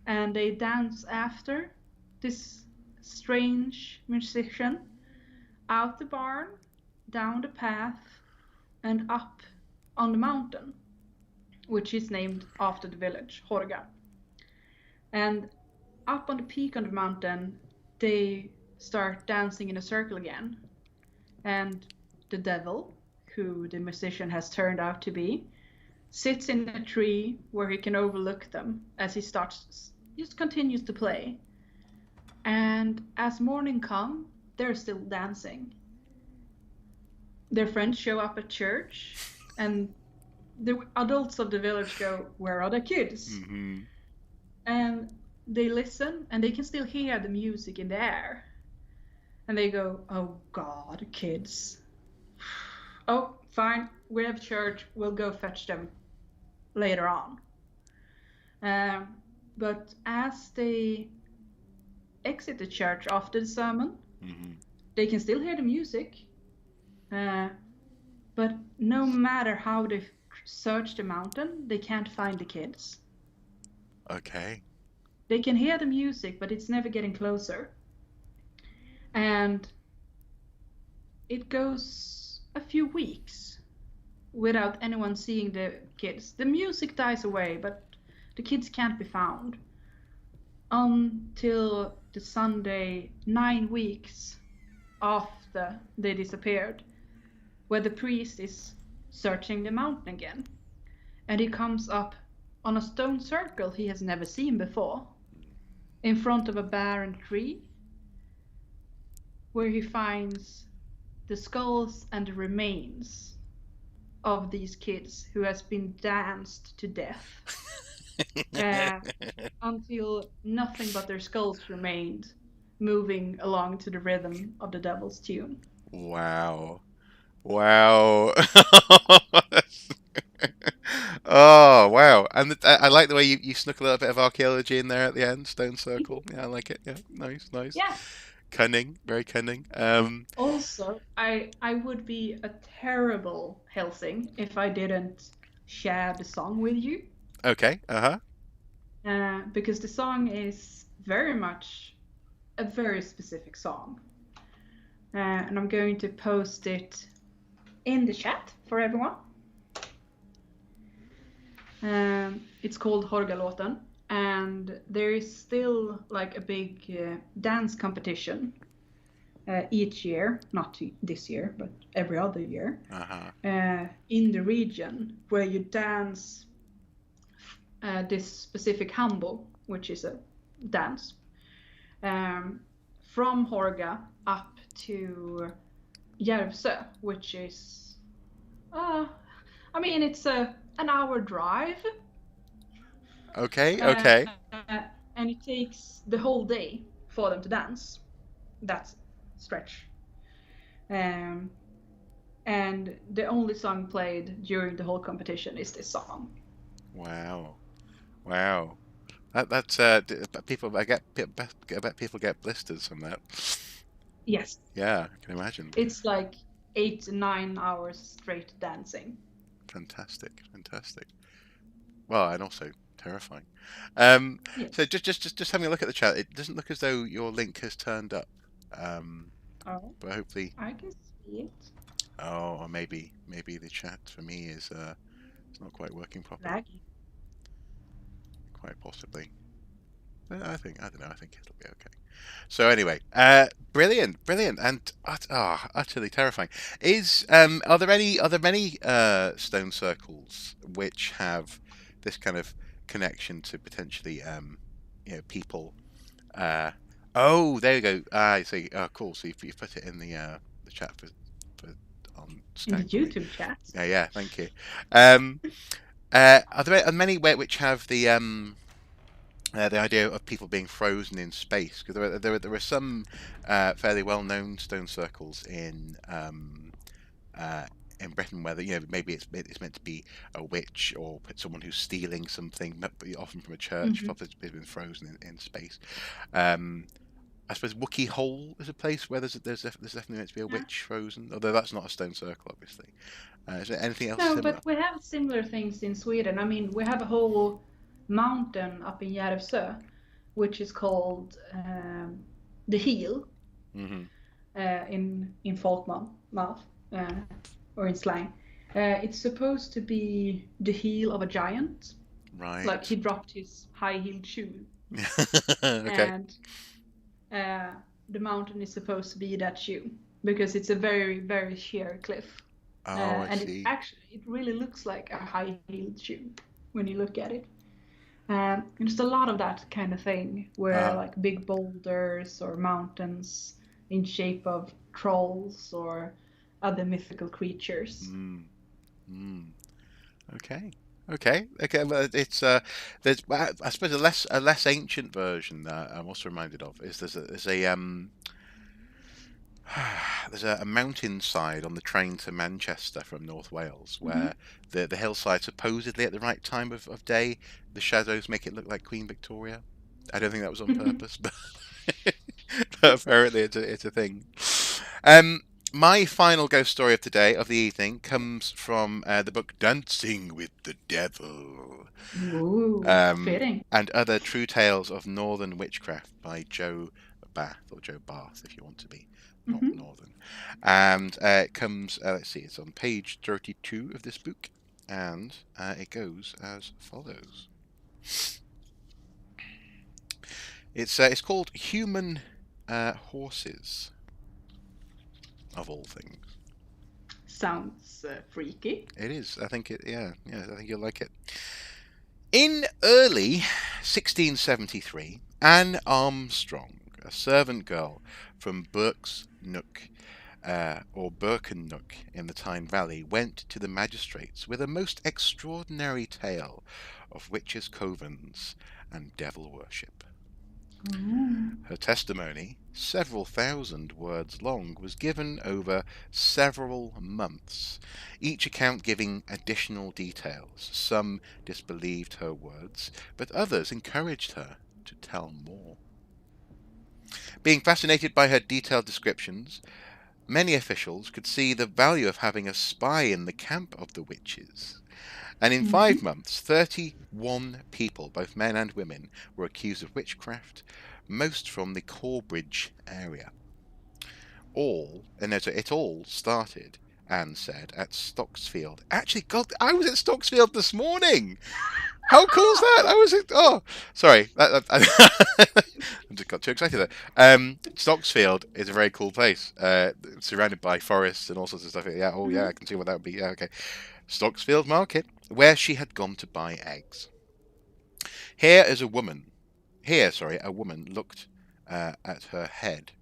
B: And they dance after this strange musician out the barn, down the path, and up on the mountain, which is named after the village, Horga. And up on the peak of the mountain, they start dancing in a circle again. And the devil, who the musician has turned out to be, sits in a tree where he can overlook them as he just continues to play. And as morning comes, they're still dancing. Their friends show up at church, and the adults of the village go, "Where are the kids?"
A: Mhm.
B: And they listen, and they can still hear the music in the air. And they go, "Oh God, kids. Oh, fine, we have church, we'll go fetch them later on." Um, but as they exit the church after the sermon,
A: Mhm.
B: they can still hear the music. But no matter how they search the mountain, they can't find the kids.
A: Okay.
B: They can hear the music, but it's never getting closer. And it goes a few weeks without anyone seeing the kids. The music dies away, but the kids can't be found until the Sunday 9 weeks after they disappeared, where the priest is searching the mountain again. And he comes up on a stone circle he has never seen before, in front of a barren tree, where he finds the skulls and the remains of these kids who has been danced to death uh, until nothing but their skulls remained, moving along to the rhythm of the devil's tune.
A: Wow. Wow. Oh, wow. And I like the way you snuck a little bit of archaeology in there at the end. Stone circle. Yeah, I like it. Yeah, nice, nice.
B: Yeah.
A: Cunning, very cunning.
B: Also, I would be a terrible Helsing if I didn't share the song with you,
A: Okay, uh-huh.
B: because the song is very much a very specific song, and I'm going to post it in the chat for everyone. It's called Horgalåten, and there is still like a big dance competition each year, not this year, but every other year, in the region where you dance this specific hambo, which is a dance, from Horga up to Järvsö, which is, I mean, it's an hour drive.
A: Okay, okay.
B: And it takes the whole day for them to dance that stretch. And the only song played during the whole competition is this song.
A: Wow. Wow. That's people. I bet people get blisters from that.
B: Yes.
A: Yeah, I can imagine.
B: It's like 8 to 9 hours straight dancing.
A: Fantastic, fantastic. Well, and also terrifying.
B: Yes.
A: So just having a look at the chat, it doesn't look as though your link has turned up.
B: Oh,
A: But hopefully,
B: I can see it.
A: oh, or maybe the chat for me is it's not quite working properly.
B: Laggy.
A: Quite possibly. But I don't know. I think it'll be okay. So anyway, brilliant, and utterly terrifying. Are there many stone circles which have this kind of connection to potentially people? Oh, there you go. I see. Oh, cool. So you put it in the chat for on
B: In the
A: Skype for me.
B: YouTube chat.
A: Yeah. Thank you. Are there many which have the idea of people being frozen in space? Because there are some fairly well-known stone circles in Britain where maybe it's meant to be a witch or someone who's stealing something, often from a church, probably been frozen in space. I suppose Wookiee Hole is a place where there's definitely meant to be a witch frozen, although that's not a stone circle, obviously. Is there anything else
B: No,
A: similar?
B: but we have similar things in Sweden. I mean, we have a whole mountain up in Järvsö, which is called the Heel in folkmouth or in slang. It's supposed to be the heel of a giant.
A: Right.
B: Like he dropped his high-heeled shoe.
A: Okay.
B: And the mountain is supposed to be that shoe because it's a very, very sheer cliff.
A: Oh, I
B: and
A: see.
B: it really looks like a high-heeled shoe when you look at it. And there's a lot of that kind of thing where like big boulders or mountains in shape of trolls or other mythical creatures.
A: Okay. But it's there's I suppose a less ancient version that I'm also reminded of is there's a mountainside on the train to Manchester from North Wales where the hillside supposedly at the right time of day the shadows make it look like Queen Victoria. I don't think that was on purpose, but apparently it's a thing. My final ghost story of today, of the evening, comes from the book Dancing with the Devil.
B: Ooh, fitting.
A: And Other True Tales of Northern Witchcraft by Joe Bath, or Joe Bath if you want to be not northern. And it comes, let's see, it's on page 32 of this book, and it goes as follows. It's called Human Horses, of all things.
B: Sounds freaky.
A: It is. I think it. Yeah, yeah. I think you'll like it. In early 1673, Anne Armstrong, a servant girl from Burke's Nook, or Birkennook in the Tyne Valley, went to the magistrates with a most extraordinary tale of witches' covens and devil worship.
B: Oh.
A: Her testimony, several thousand words long, was given over several months, each account giving additional details. Some disbelieved her words, but others encouraged her to tell more. Being fascinated by her detailed descriptions, many officials could see the value of having a spy in the camp of the witches. And in
B: Mm-hmm.
A: 5 months, 31 people, both men and women, were accused of witchcraft, most from the Corbridge area. It all started, Anne said, at Stocksfield. Actually, God, I was at Stocksfield this morning. How cool is that? Sorry. I just got too excited there. Stocksfield is a very cool place, surrounded by forests and all sorts of stuff. Yeah, oh yeah,
B: Mm-hmm.
A: I can see what that would be. Yeah, okay. Stocksfield Market, where she had gone to buy eggs. Here is a woman. Here, sorry, a woman looked at her head.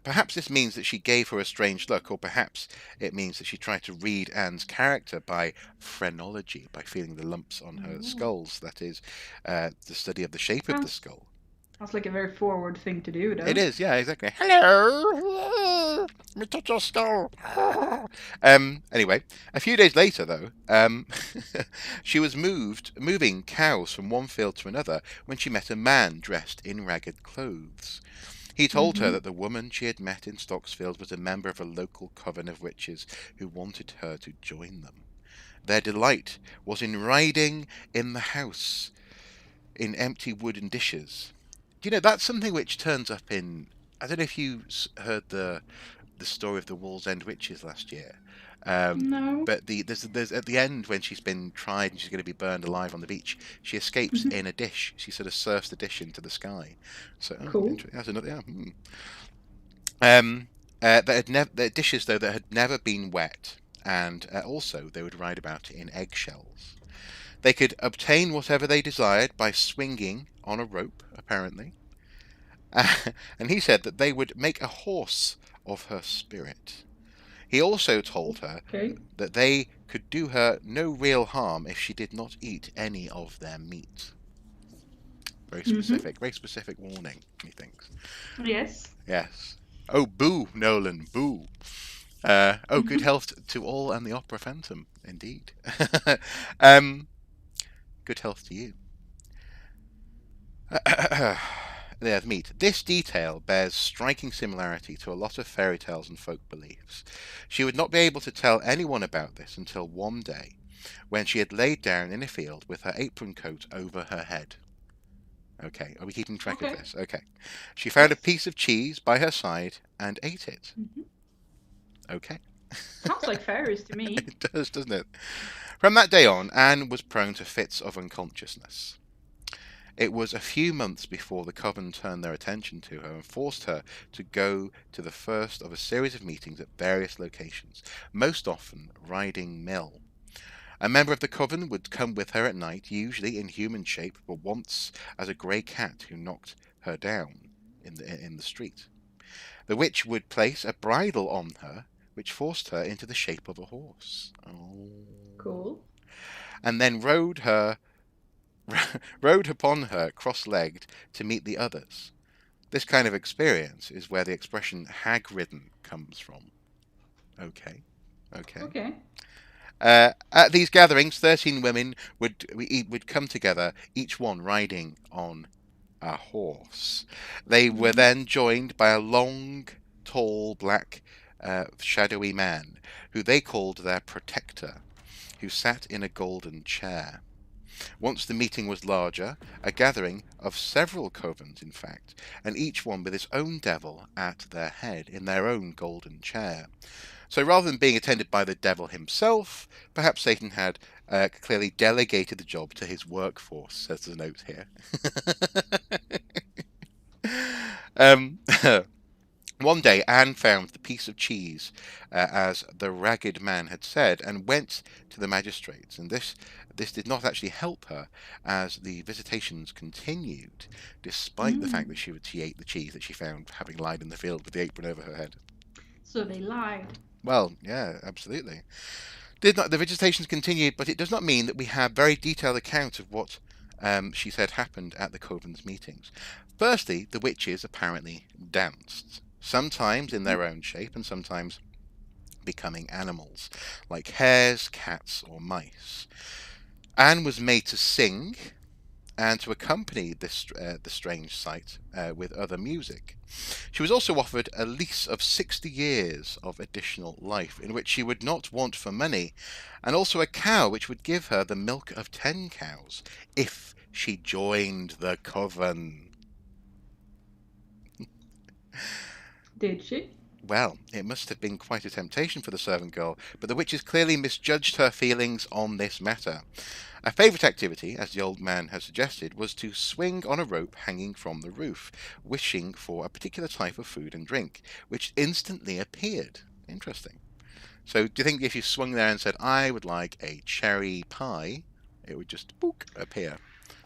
A: Perhaps this means that she gave her a strange look, or perhaps it means that she tried to read Anne's character by phrenology, by feeling the lumps on her
B: Oh.
A: skulls. That is, the study of the shape of the
B: Sounds
A: skull.
B: sounds like a very forward thing to do,
A: It
B: though.
A: is, yeah, exactly. Hello, let me touch your skull. Anyway, a few days later, though, she was moving cows from one field to another when she met a man dressed in ragged clothes. He told her
B: Mm-hmm.
A: that the woman she had met in Stocksfield was a member of a local coven of witches who wanted her to join them. Their delight was in riding in the house in empty wooden dishes. Do you know that's something which turns up in? I don't know if you heard the story of the Wall's End witches last year. Um,
B: No.
A: but there's at the end when she's been tried and she's going to be burned alive on the beach, she escapes
B: Mm-hmm.
A: in a dish. She sort of surfs the dish into the sky. So
B: Cool.
A: interesting. That's another. Yeah. The dishes though that had never been wet, and also they would ride about in eggshells. They could obtain whatever they desired by swinging on a rope, apparently. And he said that they would make a horse of her spirit. He also told her
B: Okay.
A: that they could do her no real harm if she did not eat any of their meat.
B: Mm-hmm.
A: Very specific warning, he thinks.
B: Yes.
A: Yes. Oh, boo, Nolan, boo. Good
B: Mm-hmm.
A: health to all and the opera phantom, indeed. um, good health to you. There's meat. This detail bears striking similarity to a lot of fairy tales and folk beliefs. She would not be able to tell anyone about this until one day, when she had laid down in a field with her apron coat over her head. Okay, are we keeping track of
B: Okay.
A: this? Okay. She found a
B: Yes.
A: piece of cheese by her side and ate it.
B: Mm-hmm.
A: Okay.
B: Sounds like fairies to me.
A: It does, doesn't it? From that day on, Anne was prone to fits of unconsciousness. It was a few months before the coven turned their attention to her and forced her to go to the first of a series of meetings at various locations, most often Riding Mill. A member of the coven would come with her at night, usually in human shape, but once as a grey cat who knocked her down in the street. The witch would place a bridle on her, which forced her into the shape of a horse. Oh.
B: Cool.
A: And then rode upon her cross-legged to meet the others. This kind of experience is where the expression hag-ridden comes from. Okay, okay.
B: Okay.
A: At these gatherings, 13 women would come together, each one riding on a horse. They were
B: Mm-hmm.
A: then joined by a long, tall, black, shadowy man, who they called their protector, who sat in a golden chair. Once the meeting was larger, a gathering of several covens, in fact, and each one with its own devil at their head in their own golden chair. So rather than being attended by the devil himself, perhaps Satan had clearly delegated the job to his workforce, says the note here. um, One day, Anne found the piece of cheese, as the ragged man had said, and went to the magistrates. And this did not actually help her, as the visitations continued, despite the fact
B: Mm.
A: that she ate the cheese that she found having lied in the field with the apron over her head.
B: So they lied.
A: Well, yeah, absolutely. Did not the visitations continued, but it does not mean that we have very detailed account of what she said happened at the coven's meetings. Firstly, the witches apparently danced, sometimes in
B: Mm.
A: their own shape and sometimes becoming animals, like hares, cats, or mice. Anne was made to sing and to accompany the strange sight with other music. She was also offered a lease of 60 years of additional life, in which she would not want for money, and also a cow which would give her the milk of 10 cows if she joined the coven.
B: Did she?
A: Well, it must have been quite a temptation for the servant girl, but the witches clearly misjudged her feelings on this matter. A favourite activity, as the old man had suggested, was to swing on a rope hanging from the roof, wishing for a particular type of food and drink, which instantly appeared. Interesting. So, do you think if you swung there and said, "I would like a cherry pie," it would just book appear?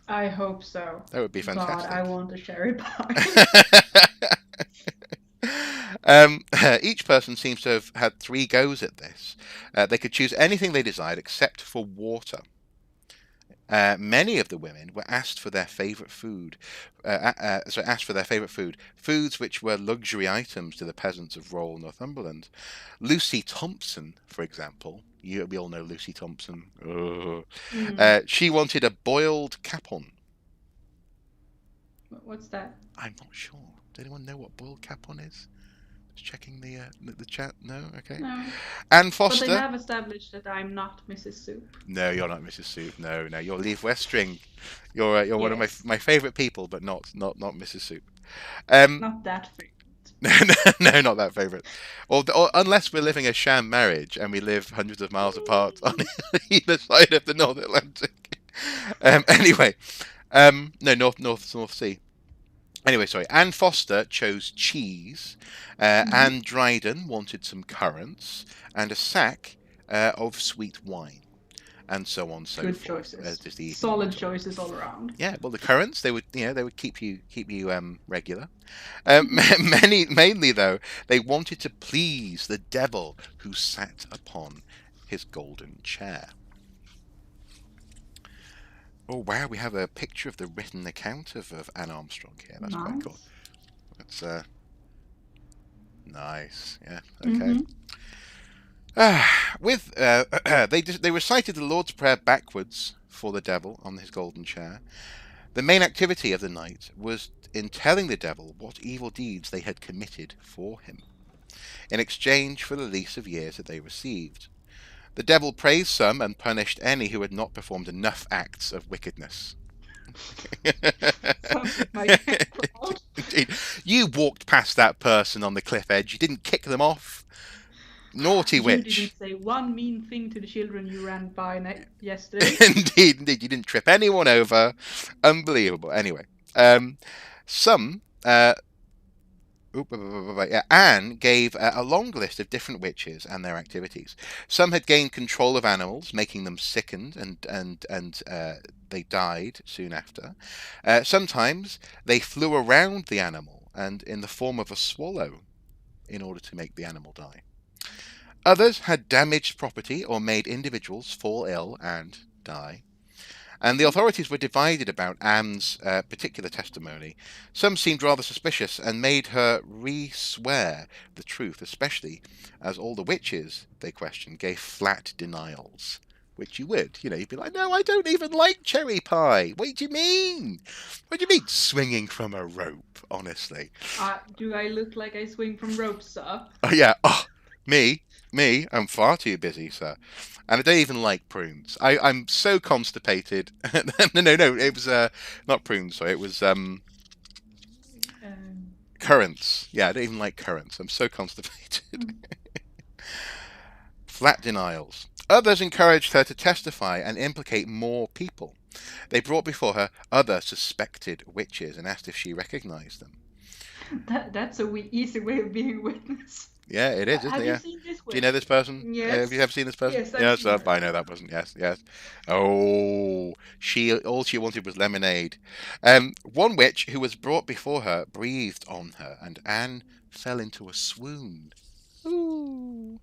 B: I hope so.
A: That would be
B: God, I
A: fantastic.
B: want a cherry pie.
A: um, each person seems to have had 3 goes at this. They could choose anything they desired except for water. Many of the women were asked for their favourite food. Asked for their favourite food, foods which were luxury items to the peasants of rural Northumberland. Lucy Thompson, for example, we all know Lucy Thompson.
B: Mm.
A: She wanted a boiled capon.
B: What's that?
A: I'm not sure. Does anyone know what boiled capon is? Just checking the chat. No, okay.
B: No.
A: Anne
B: But they
A: Foster.
B: have established that I'm not Mrs. Soup.
A: No, you're not Mrs. Soup. No, no, you're Leaf Westring. You're one of
B: Yes.
A: my favourite people, but not Mrs. Soup. Um,
B: Not that favorite.
A: no, no, not that favourite. Or unless we're living a sham marriage and we live hundreds of miles apart on either side of the North Atlantic. Anyway, no, North Sea. Anyway, sorry. Anne Foster chose cheese.
B: Mm-hmm.
A: Anne Dryden wanted some currants and a sack of sweet wine, and so on and so
B: Good
A: forth. As
B: choices.
A: the evening
B: Solid
A: went on.
B: choices all around.
A: Yeah, well, the currants they would keep you regular. Mainly though, they wanted to please the devil who sat upon his golden chair. Oh wow, we have a picture of the written account of Anne Armstrong here. That's quite cool.
B: Nice.
A: That's nice. Yeah. Okay.
B: Mm-hmm.
A: With they recited the Lord's Prayer backwards for the devil on his golden chair. The main activity of the night was in telling the devil what evil deeds they had committed for him, in exchange for the lease of years that they received. The devil praised some and punished any who had not performed enough acts of wickedness.
B: Sounds like my kind of crowd.
A: Indeed. You walked past that person on the cliff edge. You didn't kick them off. Naughty
B: You
A: witch.
B: didn't say one mean thing to the children you ran by yesterday.
A: Indeed. You didn't trip anyone over. Unbelievable. Anyway, some yeah, Anne gave a long list of different witches and their activities. Some had gained control of animals, making them sickened, and they died soon after. Sometimes they flew around the animal and in the form of a swallow in order to make the animal die. Others had damaged property or made individuals fall ill and die. And the authorities were divided about Anne's particular testimony. Some seemed rather suspicious and made her re-swear the truth, especially as all the witches they questioned gave flat denials. Which you would, you'd be like, no, I don't even like cherry pie. What do you mean? What do you mean swinging from a rope, honestly?
B: Do I look like I swing from ropes, sir?
A: Oh, yeah. Oh, me, I'm far too busy, sir. And I don't even like prunes. I'm so constipated. No, it was not prunes. Sorry, it was
B: Um,
A: currants. Yeah, I don't even like currants. I'm so constipated. Flat denials. Others encouraged her to testify and implicate more people. They brought before her other suspected witches and asked if she recognized them.
B: That's a easy way of being a witness.
A: Yeah, it is, isn't
B: Have
A: it?
B: you
A: Yeah.
B: seen this
A: Do you know this
B: witch?
A: person? Have you
B: Yes.
A: ever seen this person?
B: Yes, I've
A: Yes,
B: seen her.
A: I know that person. Yes, yes. Oh, she all she wanted was lemonade. One witch who was brought before her breathed on her, and Anne fell into a swoon. Ooh.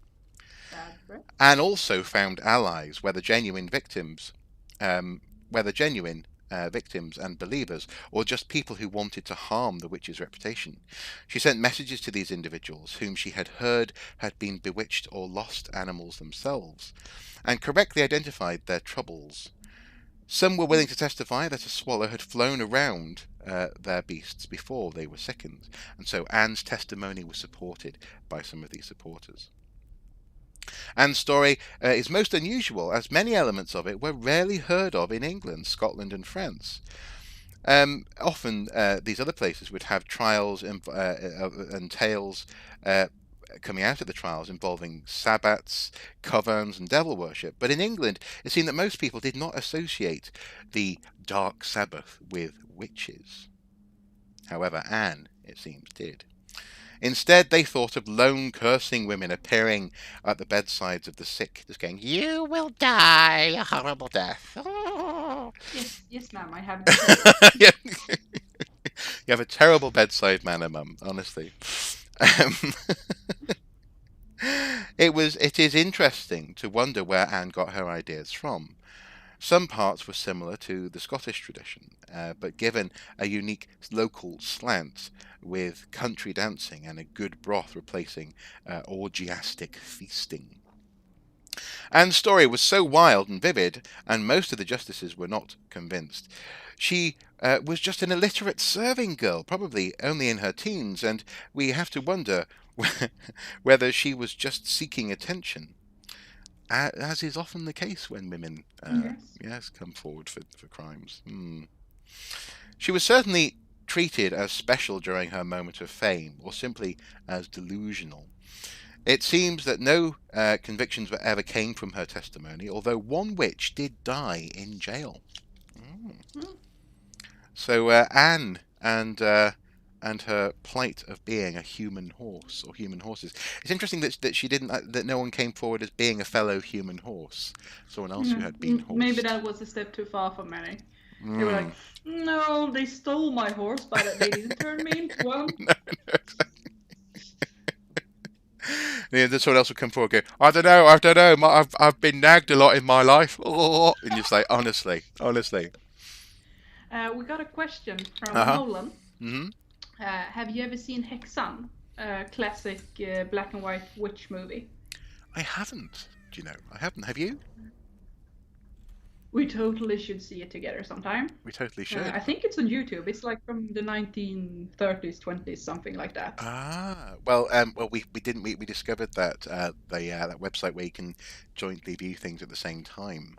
B: Sad, right?
A: And also found allies, whether genuine victims, um, whether genuine victims and believers, or just people who wanted to harm the witch's reputation. She sent messages to these individuals whom she had heard had been bewitched or lost animals themselves, and correctly identified their troubles. Some were willing to testify that a swallow had flown around their beasts before they were sickened, and so Anne's testimony was supported by some of these supporters. Anne's story is most unusual, as many elements of it were rarely heard of in England, Scotland, and France. Often, these other places would have trials and tales coming out of the trials involving sabbats, coverns, and devil worship. But in England, it seemed that most people did not associate the dark Sabbath with witches. However, Anne, it seems, did. Instead, they thought of lone cursing women appearing at the bedsides of the sick, just going, "You will die a horrible death."
B: Yes, yes, ma'am. I have the same.
A: Yeah. You have a terrible bedside manner, Mum, honestly. Um, it is interesting to wonder where Anne got her ideas from. Some parts were similar to the Scottish tradition, but given a unique local slant, with country dancing and a good broth replacing orgiastic feasting. Anne's story was so wild and vivid, and most of the justices were not convinced. She was just an illiterate serving girl, probably only in her teens, and we have to wonder whether she was just seeking attention, as is often the case when women,
B: Yes.
A: yes, come forward for crimes. She was certainly treated as special during her moment of fame, or simply as delusional. It seems that no convictions were ever came from her testimony, although one witch did die in jail. Mm.
B: Mm.
A: So Anne and her plight of being a human horse or human horses. It's interesting that she didn't that no one came forward as being a fellow human horse, someone else who had been
B: Maybe
A: horsed.
B: that was a step too far for many. They were like,
A: Mm.
B: no, they stole my horse, but they didn't turn me into one.
A: No, no. And then someone else would come forward and go, I don't know, I don't know. I've been nagged a lot in my life. Oh, and you're just like, honestly, honestly.
B: We got a question
A: Uh
B: from
A: huh.
B: Nolan.
A: Hmm.
B: Have you ever seen Hexan, a classic black and white witch movie?
A: I haven't. Do you know? I haven't. Have you?
B: We totally should see it together sometime.
A: We totally should.
B: I think it's on YouTube. It's like from the 1930s, 20s, something like that.
A: Well, we discovered that that website where you can jointly view things at the same time.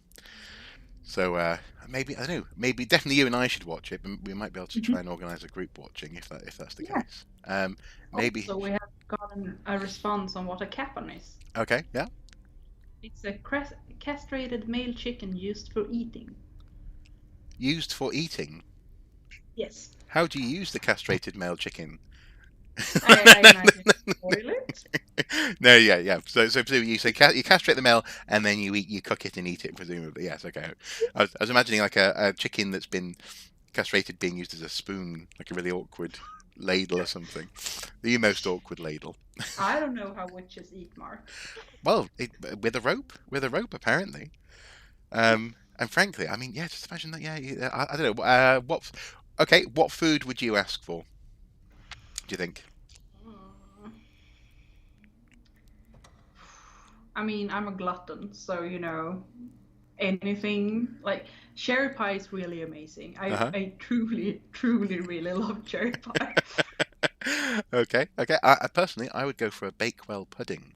A: So maybe I don't know. Maybe definitely you and I should watch it. But we might be able to try
B: Mhm.
A: and organise a group watching if that's the
B: Yeah.
A: case. Maybe.
B: Also, we have gotten a response on what a capon is.
A: Okay. Yeah.
B: It's a castrated male chicken used for eating.
A: Used for eating.
B: Yes.
A: How do you use the castrated male chicken?
B: I imagine boil it.
A: No, yeah, yeah. So you castrate the male and then you cook it and eat it, presumably. Yes, okay. I was imagining like a chicken that's been castrated being used as a spoon, like a really awkward ladle or something. The most awkward ladle.
B: I don't know how witches eat, Mark.
A: Well, with a rope apparently. And frankly, I mean, yeah, just imagine that. Yeah, I don't know. Okay, what food would you ask for? Do you think?
B: Mm. I mean, I'm a glutton, so anything like cherry pie is really amazing.
A: Uh huh.
B: I truly, truly, really love cherry pie.
A: Okay, okay. I personally, I would go for a Bakewell pudding.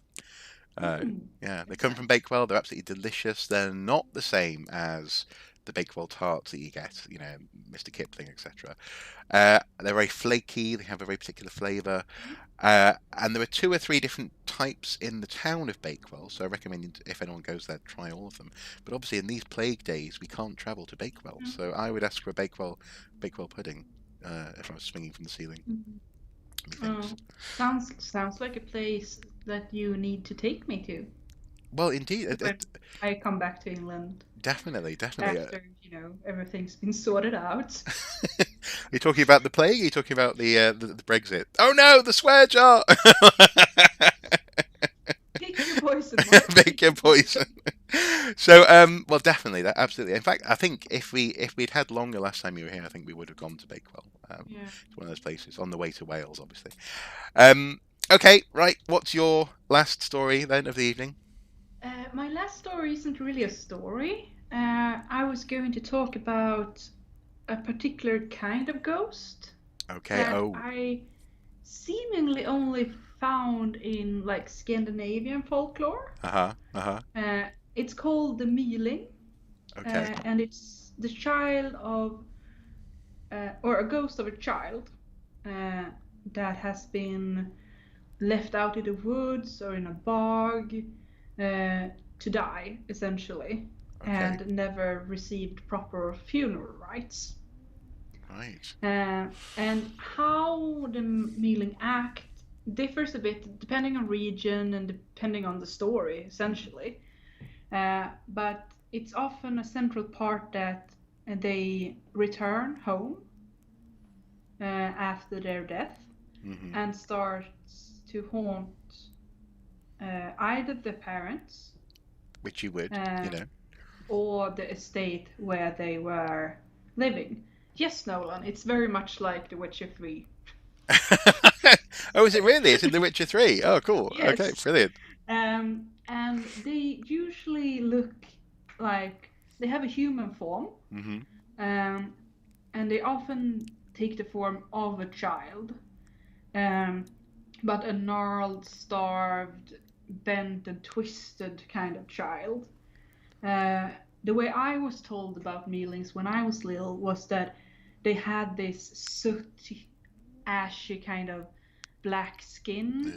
B: Mm,
A: Yeah, they
B: that's
A: come from
B: nice.
A: Bakewell. They're absolutely delicious. They're not the same as the Bakewell tarts that you get, Mr. Kipling, etc. They're very flaky. They have a very particular flavour. And there are two or three different types in the town of Bakewell, so I recommend if anyone goes there, try all of them. But obviously, in these plague days, we can't travel to Bakewell, so I would ask for a Bakewell pudding if I was swinging from the ceiling.
B: Mhm.
A: methinks.
B: Oh, sounds like a place that you need to take me to
A: Well, indeed,
B: when I come back to England
A: definitely, definitely.
B: after, everything's been sorted out.
A: Are you talking about the plague? Are you talking about the Brexit? Oh no, the swear jar!
B: Pick your poison, Mark.
A: Pick
B: Pick
A: your
B: your
A: poison.
B: poison.
A: So, well, definitely, that absolutely. In fact, I think if we'd had longer last time you were here, I think we would have gone to Bakewell.
B: Yeah.
A: It's one of those places on the way to Wales, obviously. Um, okay, right. What's your last story then of the evening?
B: My last story isn't really a story. I was going to talk about a particular kind of ghost
A: Okay.
B: that
A: Oh.
B: I seemingly only found in like Scandinavian folklore.
A: Uh huh. Uh huh.
B: Uh, it's called the Mealing,
A: Okay.
B: and it's the child of, or a ghost of a child uh, that has been left out in the woods or in a bog uh, to die, essentially,
A: Okay.
B: and never received proper funeral rites.
A: Right.
B: Uh, and how the Mealing act differs a bit depending on region and depending on the story, essentially. But it's often a central part that they return home after their death
A: Mm-hmm.
B: and start to haunt either the parents
A: Which you would,
B: uh, or the estate where they were living. Yes, Nolan, it's very much like The Witcher 3.
A: Oh, is it really? It's in The Witcher 3. Oh, cool. Okay,
B: Yes.
A: brilliant.
B: And they usually look like they have a human form,
A: Mm-hmm.
B: um, and they often take the form of a child, um, but a gnarled, starved, bent, and twisted kind of child. Uh, the way I was told about Mealings when I was little was that they had this sooty, ashy kind of black skin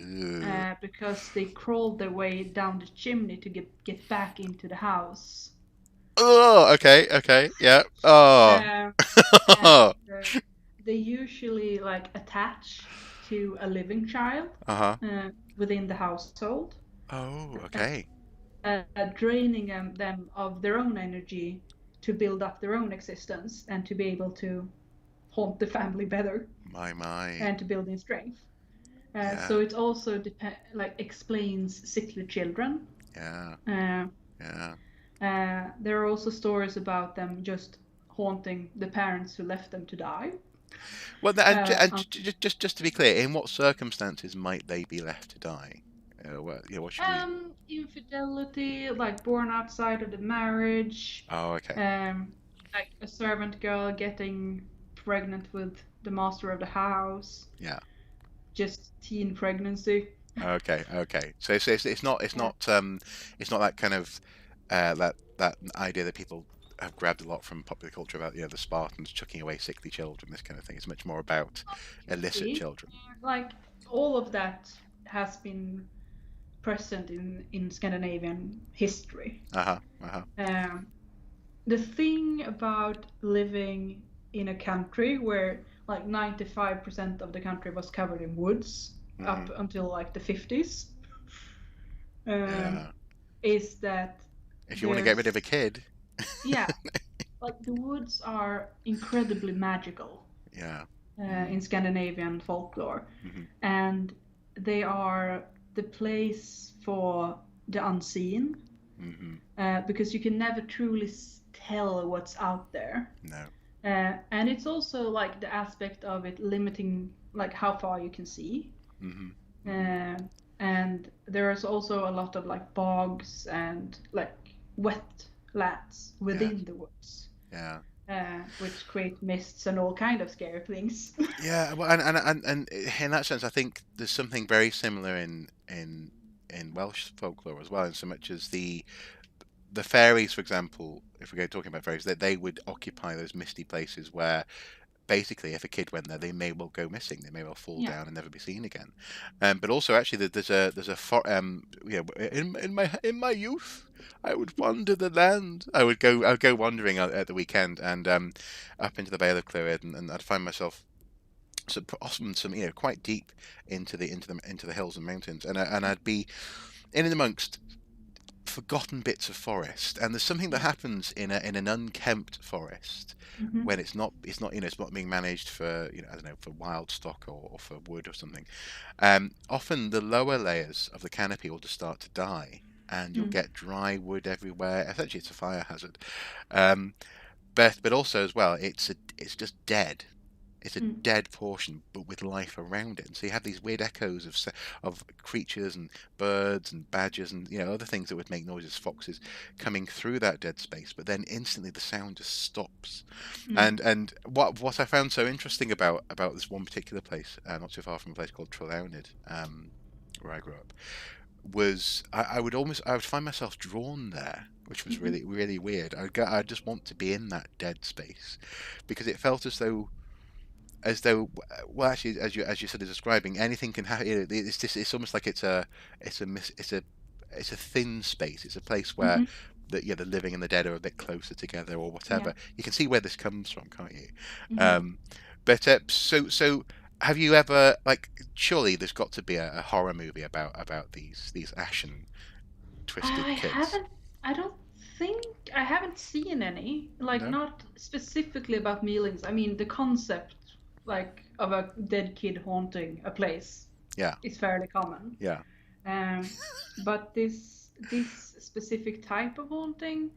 B: because they crawled their way down the chimney to get back into the house.
A: Oh, okay, okay, yeah. Oh.
B: Uh, and they usually like attach to a living child
A: Uh-huh.
B: within the household,
A: Oh,
B: uh,
A: okay.
B: draining them of their own energy to build up their own existence and to be able to haunt the family better
A: My.
B: and to build in strength.
A: Yeah,
B: So it also like explains sickly children.
A: yeah,
B: Uh,
A: yeah.
B: there are also stories about them just haunting the parents who left them to die.
A: Well,
B: Uh, um,
A: just to be clear, in what circumstances might they be left to die? What should we?
B: Infidelity, like born outside of the marriage,
A: Oh, okay.
B: um, like a servant girl getting pregnant with the master of the house,
A: Yeah.
B: just teen pregnancy.
A: Okay, okay. So it's not
B: Yeah.
A: it's not that kind of that idea that people have grabbed a lot from popular culture about the Spartans chucking away sickly children, this kind of thing. It's much more about
B: Could
A: illicit
B: be.
A: children.
B: Like all of that has been present in Scandinavian history.
A: Uh-huh. Uh-huh.
B: Um, the thing about living in a country where like 95% of the country was covered in woods
A: Hmm.
B: up until like the 50s um,
A: Yeah.
B: is that
A: If you want to get rid of
B: there's
A: a kid,
B: yeah, like the woods are incredibly magical
A: yeah. Mm.
B: in Scandinavian folklore,
A: Hmm.
B: and they are the place for the unseen
A: Hmm.
B: because you can never truly tell what's out there.
A: No.
B: And it's also like the aspect of it limiting like how far you can see.
A: Hmm. Hmm.
B: Uh, and there is also a lot of like bogs and like wet lands
A: Yeah.
B: within the woods,
A: Yeah.
B: which create mists and all kind of scary things.
A: Yeah, well, and in that sense, I think there's something very similar in Welsh folklore as well, in so much as the fairies, for example, if we go talking about fairies, that they would occupy those misty places where basically, if a kid went there, they may well go missing. They may well fall
B: Yeah.
A: down and never be seen again. But also, actually, there's a in my youth, I would wander the land. I'd go wandering at the weekend and up into the Vale of Clwyd, and I'd find myself often some quite deep into the hills and mountains, and I'd be in and amongst forgotten bits of forest, and there's something that
B: Yeah.
A: happens in an unkempt forest
B: Mm-hmm.
A: when it's not being managed for I don't know, for wild stock or for wood or something. Often the lower layers of the canopy will just start to die, and you'll
B: Mm.
A: get dry wood everywhere. Essentially, it's a fire hazard. Um, but also as well, it's just dead. It's a
B: Mm.
A: dead portion, but with life around it. And so you have these weird echoes of creatures and birds and badgers and other things that would make noises, foxes, coming through that dead space. But then instantly the sound just stops.
B: Mm.
A: And what I found so interesting about this one particular place, not too far from a place called Trelawnyd, where I grew up, was I would find myself drawn there, which was
B: Mm-hmm.
A: really really weird. I'd just want to be in that dead space because it felt as though well, actually, as you sort of describing, anything can happen. It's almost like it's a it's a thin space. It's a place where
B: Mm-hmm.
A: the living and the dead are a bit closer together, or
B: Yeah.
A: whatever. You can see where this comes from, can't you?
B: Mm-hmm.
A: Um, but have you ever, like, surely there's got to be a horror movie about these ashen twisted
B: I
A: kids?
B: haven't. I don't think I haven't seen any. Like
A: No.
B: not specifically about Mealings. I mean the concept, like of a dead kid haunting a place,
A: Yeah.
B: is fairly common.
A: Yeah.
B: Um, but this specific type of haunting,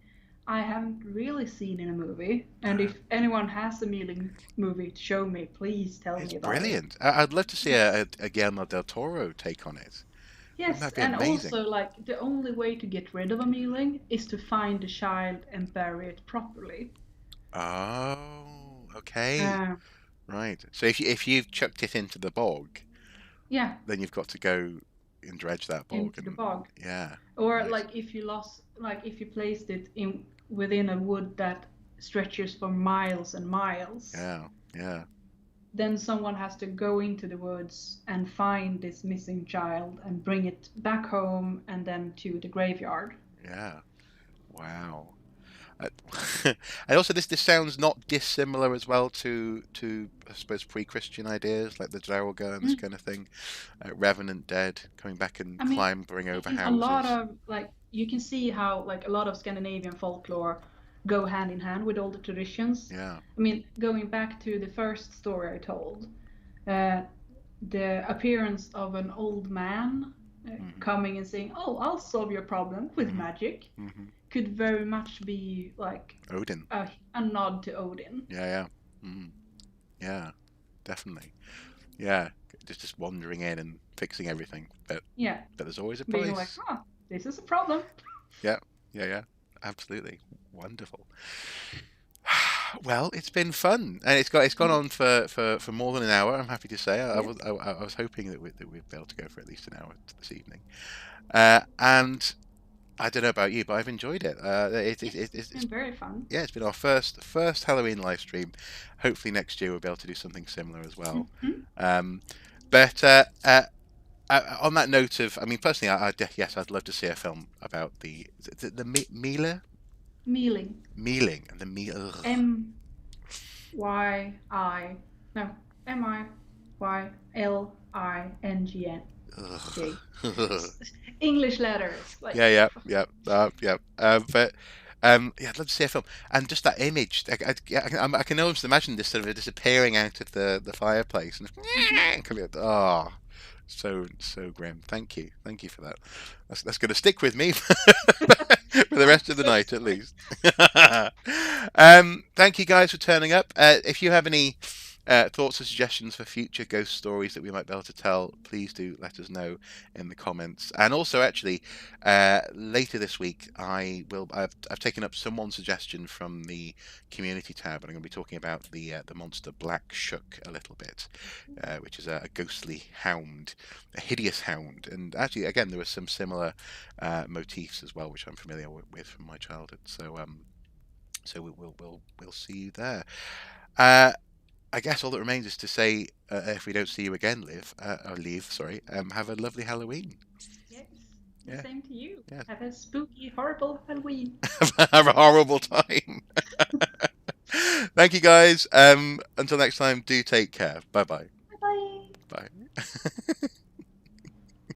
B: I haven't really seen in a movie. And if anyone has a Mealing movie to show me, please tell
A: It's
B: me about it.
A: brilliant. I'd love to see
B: Yes.
A: a Guillermo del Toro take on it. Wouldn't
B: Yes,
A: that be
B: and
A: amazing?
B: also like the only way to get rid of a Mealing is to find the child and bury it properly.
A: Oh, okay.
B: Uh,
A: Right. So if you've chucked it into the bog,
B: yeah,
A: then you've got to go and dredge that bog
B: into the
A: and
B: bog.
A: yeah.
B: Or
A: Right.
B: like if you lost, like if you placed it in within a wood that stretches for miles and miles,
A: Yeah. Yeah.
B: then someone has to go into the woods and find this missing child and bring it back home and then to the graveyard.
A: Yeah. Wow. Uh, and also this sounds not dissimilar as well to I suppose pre-Christian ideas like the Draugr and this
B: Mm.
A: kind of thing. Revenant dead coming back and
B: I mean,
A: clambering over
B: in a lot
A: houses.
B: of like you can see how like a lot of Scandinavian folklore go hand in hand with all the traditions.
A: Yeah.
B: I mean, going back to the first story I told, uh, the appearance of an old man
A: Hmm.
B: coming and saying, "Oh, I'll solve your problem with
A: Hmm.
B: magic,"
A: Hmm.
B: could very much be like
A: Odin.
B: a nod to Odin.
A: Yeah. Yeah. Mm. Yeah. Definitely. Yeah. Just wandering in and fixing everything,
B: Yeah,
A: but there's always a
B: being like,
A: price.
B: "Oh, this is a problem."
A: Yeah. Yeah. Yeah. Absolutely. Wonderful. Well, it's been fun, and it's gone
B: Yeah.
A: on for more than an hour. I'm happy to say. I was
B: Yes.
A: I was hoping that we'd be able to go for at least an hour this evening. And I don't know about you, but I've enjoyed it.
B: Yes, it's
A: It's
B: been very fun.
A: yeah, it's been our first Halloween live stream. Hopefully next year we'll be able to do something similar as well.
B: Hmm.
A: Um, but on that note of, I mean, personally, yes, I'd love to see a film about the Mila
B: Mealing.
A: mealing and the meal.
B: MYI. No, MYYLINGNG. English letters. Like,
A: Yeah, yeah, yeah, yeah. But yeah, I'd love to see a film, and just that image. Yeah, I can almost imagine this sort of disappearing out of the fireplace
B: mhm.
A: and coming out. Oh, so grim. Thank you for that. That's going to stick with me for the rest of the
B: Good
A: night at
B: story.
A: least. Thank you guys for turning up. If you have any thoughts or suggestions for future ghost stories that we might be able to tell, please do let us know in the comments. And also, actually, later this week, I've taken up someone's suggestion from the community tab, and I'm going to be talking about the monster Black Shook a little bit, which is a ghostly hound, a hideous hound. And actually, again, there were some similar motifs as well, which I'm familiar with from my childhood. So we'll see you there. Uh, I guess all that remains is to say, if we don't see you again, sorry, have a lovely Halloween.
B: Yes, the
A: Yeah,
B: same to you.
A: yeah.
B: Have a spooky, horrible Halloween.
A: Have a horrible time. Thank you, guys. Until next time, do take care. Bye bye.